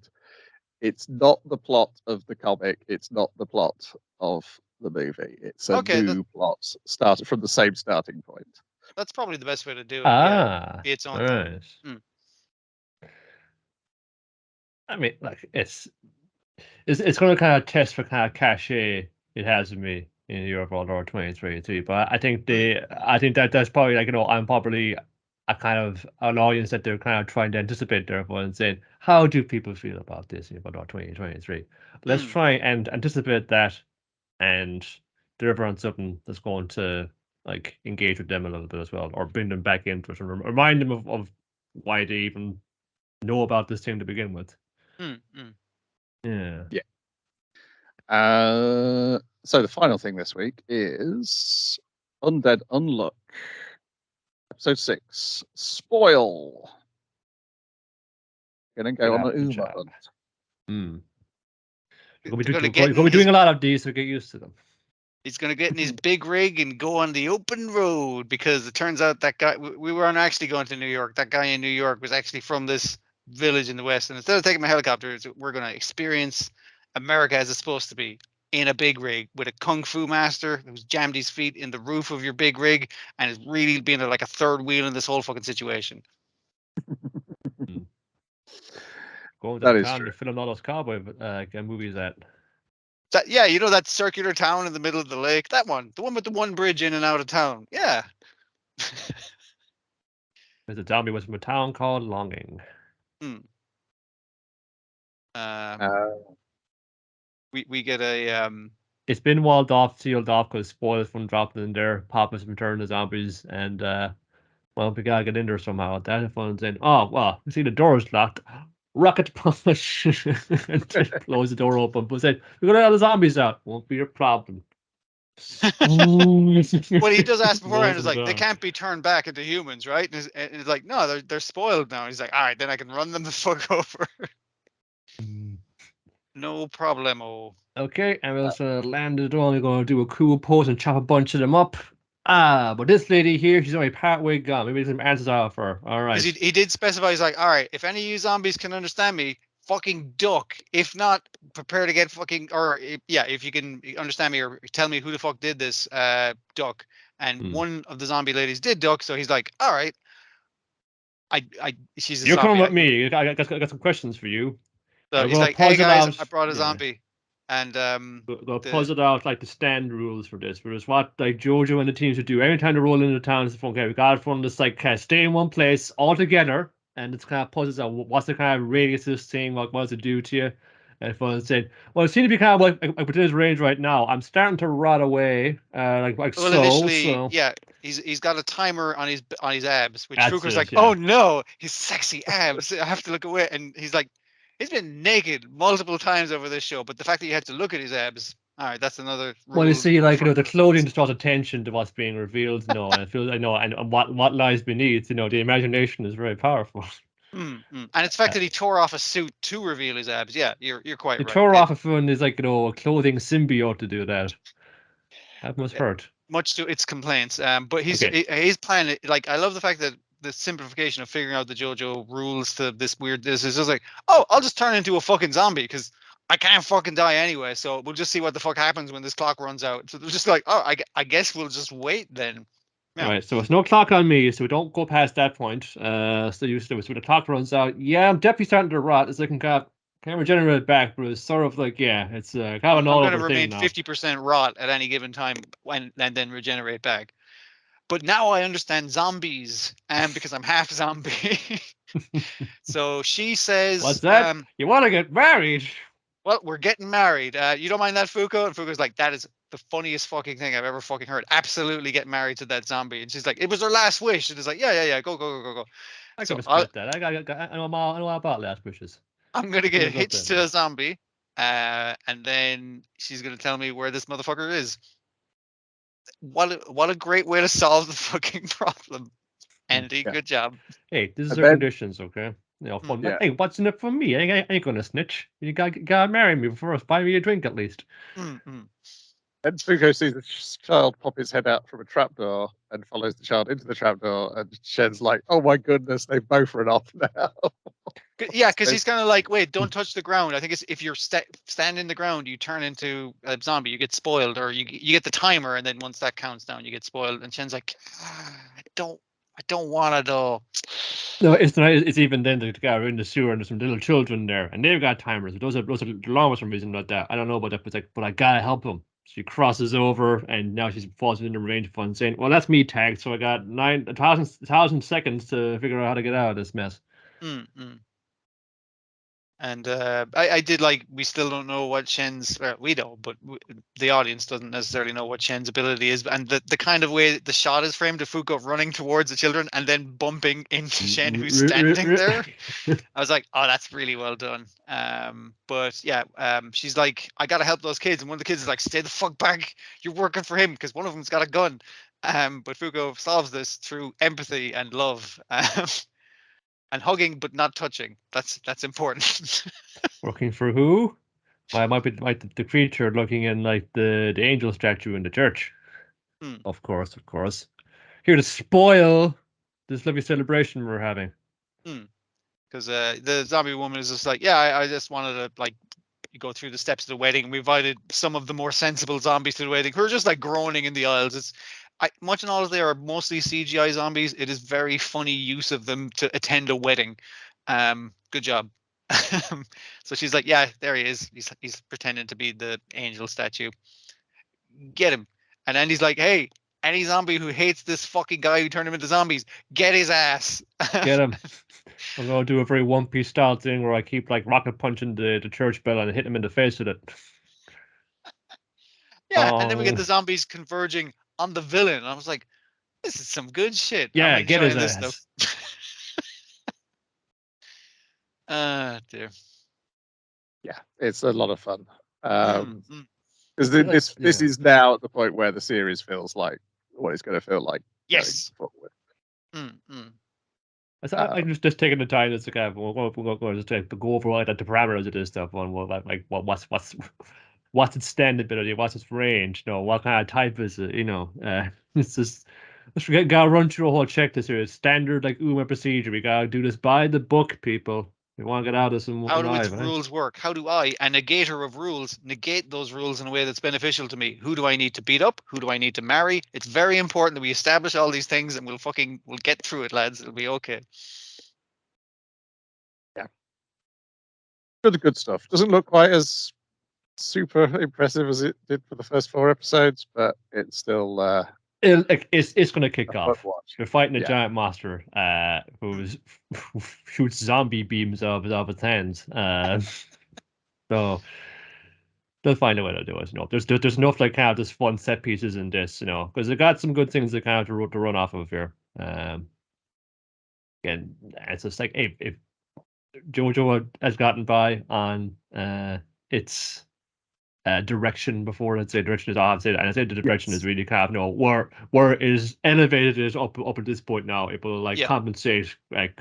it's not the plot of the comic, it's not the plot of the movie. It's a new plot started from the same starting point. That's probably the best way to do it. Yeah. Be its own thing. I mean, like it's going to kind of test for kind of cachet it has with me in Europe War 2023, but I think that's probably like, I'm probably a kind of an audience that they're kind of trying to anticipate there and saying, how do people feel about this in World War 2023? Let's try and anticipate that and deliver on something that's going to like engage with them a little bit as well, or bring them back into it and remind them of why they even know about this thing to begin with. Yeah. So the final thing this week is Undead Unluck, episode 6, Spoil. Gonna go on an Uma hunt. We'll be doing a lot of these, so get used to them. He's going to get in his big rig and go on the open road, because it turns out that guy, we weren't actually going to New York. That guy in New York was actually from this village in the West. And instead of taking my helicopter, we're going to experience America as it's supposed to be, in a big rig with a kung fu master who's jammed his feet in the roof of your big rig and is really being like a third wheel in this whole fucking situation. Going to town to film all those cowboy movies that. Yeah, that circular town in the middle of the lake. That one. The one with the one bridge in and out of town. Yeah. There's a zombie was from a town called Longing. We get a It's been walled off, sealed off, because spoilers from dropping in there. Papa's returned to zombies, and we gotta get in there somehow. That phone's in. Oh well, you see the door's locked. Rocket punch and close the door open. But said, "We're gonna have the zombies out. Won't be a problem." What he does ask beforehand is like, they can't be turned back into humans, right? And it's like, no, they're spoiled now. He's like, all right, then I can run them the fuck over. No problemo. Okay, and we'll just land the door. We're gonna do a cool pose and chop a bunch of them up. But this lady here, she's only partway gone. Maybe some answers out for her. All right. He did specify, he's like, all right, if any of you zombies can understand me, fucking duck. If not, prepare to get fucking, if you can understand me or tell me who the fuck did this, duck. And one of the zombie ladies did duck, so he's like, all right. She's a You're zombie. coming with me. I got some questions for you. So he's like, hey guys, I brought a zombie. And they'll puzzle out like the stand rules for this. But it's what like Jojo and the teams would do every time they roll into town. It's okay, we got from this like stay in one place all together, and it's kind of puzzles out what's the kind of radius of this thing, what does it do to you? And fun said, well, it seems to be kind of like within his range right now. I'm starting to rot away, initially, yeah, he's got a timer on his abs, which Fuker's like, oh no, his sexy abs. I have to look away, and he's like. He's been naked multiple times over this show, but the fact that you had to look at his abs, all right, that's another. Well, you see, like the clothing just draws attention to what's being revealed. And it feels, and what lies beneath. The imagination is very powerful. And it's the fact that he tore off a suit to reveal his abs. Yeah, you're quite right. He tore off a phone is like a clothing symbiote to do that. That must hurt. Much to its complaints. But his plan, like I love the fact that. The simplification of figuring out the JoJo rules to this is just like, oh, I'll just turn into a fucking zombie because I can't fucking die anyway. So we'll just see what the fuck happens when this clock runs out. So they're just like, oh, I guess we'll just wait then. Yeah. All right, so it's no clock on me, so we don't go past that point. So the clock runs out. Yeah, I'm definitely starting to rot. It's like can't regenerate back, but it's sort of like it's kind of an all over thing now. I'm going to remain 50% rot at any given time and then regenerate back. But now I understand zombies, because I'm half zombie. So she says, "What's that? You want to get married?" Well, we're getting married. You don't mind that, Fuko? And Fuko's like, "That is the funniest fucking thing I've ever fucking heard. Absolutely get married to that zombie." And she's like, "It was her last wish." And it's like, "Yeah, go." I can respect that. I know all about last wishes. I'm gonna get hitched to a zombie, and then she's gonna tell me where this motherfucker is. What a great way to solve the fucking problem. Andy, good job. Hey, this is our conditions, okay? Fun. Hey, what's in it for me? I ain't gonna snitch. You gotta marry me first. Buy me a drink at least. Mm-hmm. And Fuko sees the child pop his head out from a trapdoor and follows the child into the trapdoor. And Shen's like, "Oh my goodness, they've both run off now." Yeah, because he's kind of like, "Wait, don't touch the ground." I think it's if you're standing the ground, you turn into a zombie. You get spoiled, or you get the timer, and then once that counts down, you get spoiled. And Shen's like, "I don't want to though." No, it's not. It's even then the guy in the sewer and there's some little children there, and they've got timers. Those are long for some reason like that. I don't know about that, but it's like, but I gotta help them. She crosses over, and now she's falls within the range of fun, saying, "Well, that's me tagged, so I got 1,000 seconds to figure out how to get out of this mess." Mm-hmm. And I did like, we still don't know what Shen's, we don't, but the audience doesn't necessarily know what Shen's ability is. And the kind of way the shot is framed of Fuko running towards the children and then bumping into Shen, who's standing there. I was like, oh, that's really well done. But yeah, she's like, I got to help those kids. And one of the kids is like, stay the fuck back. You're working for him, because one of them's got a gun. But Fuko solves this through empathy and love. And hugging, but not touching. That's important. Working for who? Well, it might be like the creature looking in like the angel statue in the church. Of course. Here to spoil this lovely celebration we're having. Because the zombie woman is just like, yeah, I just wanted to like go through the steps of the wedding. And we invited some of the more sensible zombies to the wedding who are just like groaning in the aisles. Much and all as they are mostly CGI zombies, it is very funny use of them to attend a wedding. Good job. So she's like, yeah, there he is. He's pretending to be the angel statue. Get him. And Andy's like, hey, any zombie who hates this fucking guy who turned him into zombies, get his ass. Get him. I'm gonna do a very One Piece style thing where I keep like rocket punching the church bell and hit him in the face with it. Yeah, and then we get the zombies converging on the villain. I was like, this is some good shit. Yeah, I'm get his this ass. Dear. Yeah, it's a lot of fun. Because this is now at the point where the series feels like what it's going to feel like. Yes. I just taking the time to kind of we'll just go over all the parameters of this stuff on what's its stand ability, what's its range, what kind of type is it, it's just we gotta run through a whole checklist here. It's standard like UMA procedure. We gotta do this by the book, people. We want to get out of this. How do its rules work? How do I, a negator of rules, negate those rules in a way that's beneficial to me? Who do I need to beat up? Who do I need to marry? It's very important that we establish all these things, and we'll get through it, lads. It'll be okay. Yeah. For the good stuff. Doesn't look quite as super impressive as it did for the first 4 episodes, but it's still it's going to kick off. We're fighting a giant monster who shoots zombie beams out of its hands. So they'll find a way to do it. There's enough like kind of just fun set pieces in this, because they got some good things to kind of to run off of here. And it's just like if JoJo has gotten by on its direction before, let's say direction is off, and I say the direction is really kind of where it is elevated up at this point now. It will compensate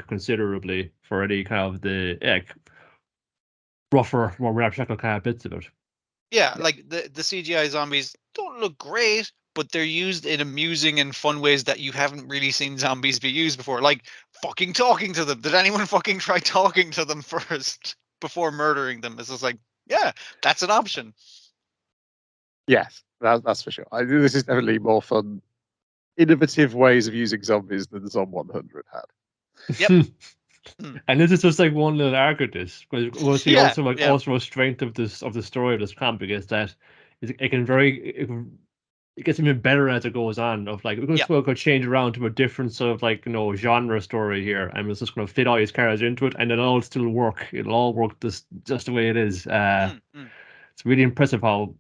considerably for any kind of the rougher, more ramshackle kind of bits of it. Yeah, like the CGI zombies don't look great, but they're used in amusing and fun ways that you haven't really seen zombies be used before. Like fucking talking to them. Did anyone fucking try talking to them first before murdering them? It's just like, yeah, that's an option. Yes, that's for sure. I think this is definitely more fun, innovative ways of using zombies than Zom 100 had. Yep. And this is just like one little arc of this, because we'll see also a strength of the story of this comic is that it gets even better as it goes on. Of like we're going to change around to a different sort of like genre story here, and it's just going to fit all these characters into it, and it'll all still work. It'll all work just the way it is. It's really impressive how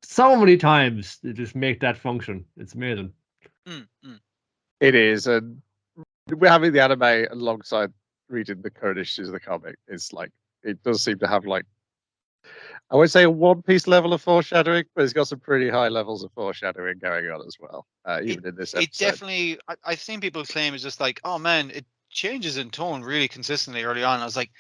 so many times they just make that function. It's amazing. It is, and we're having the anime alongside reading the current issues of the comic. It's like it does seem to have like I would say a One Piece level of foreshadowing, but it's got some pretty high levels of foreshadowing going on as well, even in this episode. It definitely, I've seen people claim it's just like, oh man, it changes in tone really consistently early on. I was like,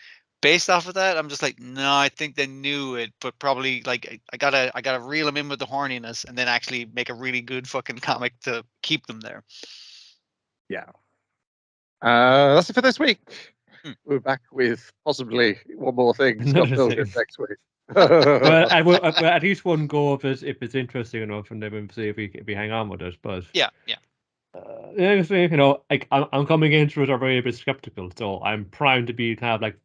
based off of that, I'm just like, no, I think they knew it, but probably like I gotta reel them in with the horniness and then actually make a really good fucking comic to keep them there. Yeah. That's it for this week. We're back with possibly one more thing. Scott Pilgrim next week. well, at least one go if it's interesting enough, and then we'll see if we hang on with it. But yeah. I'm coming into it already a bit skeptical, so I'm primed to be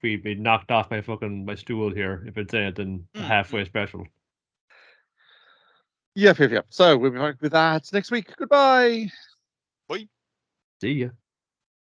be knocked off my stool here if it's anything halfway special. Yep. So we'll be back with that next week. Goodbye. Bye. See ya.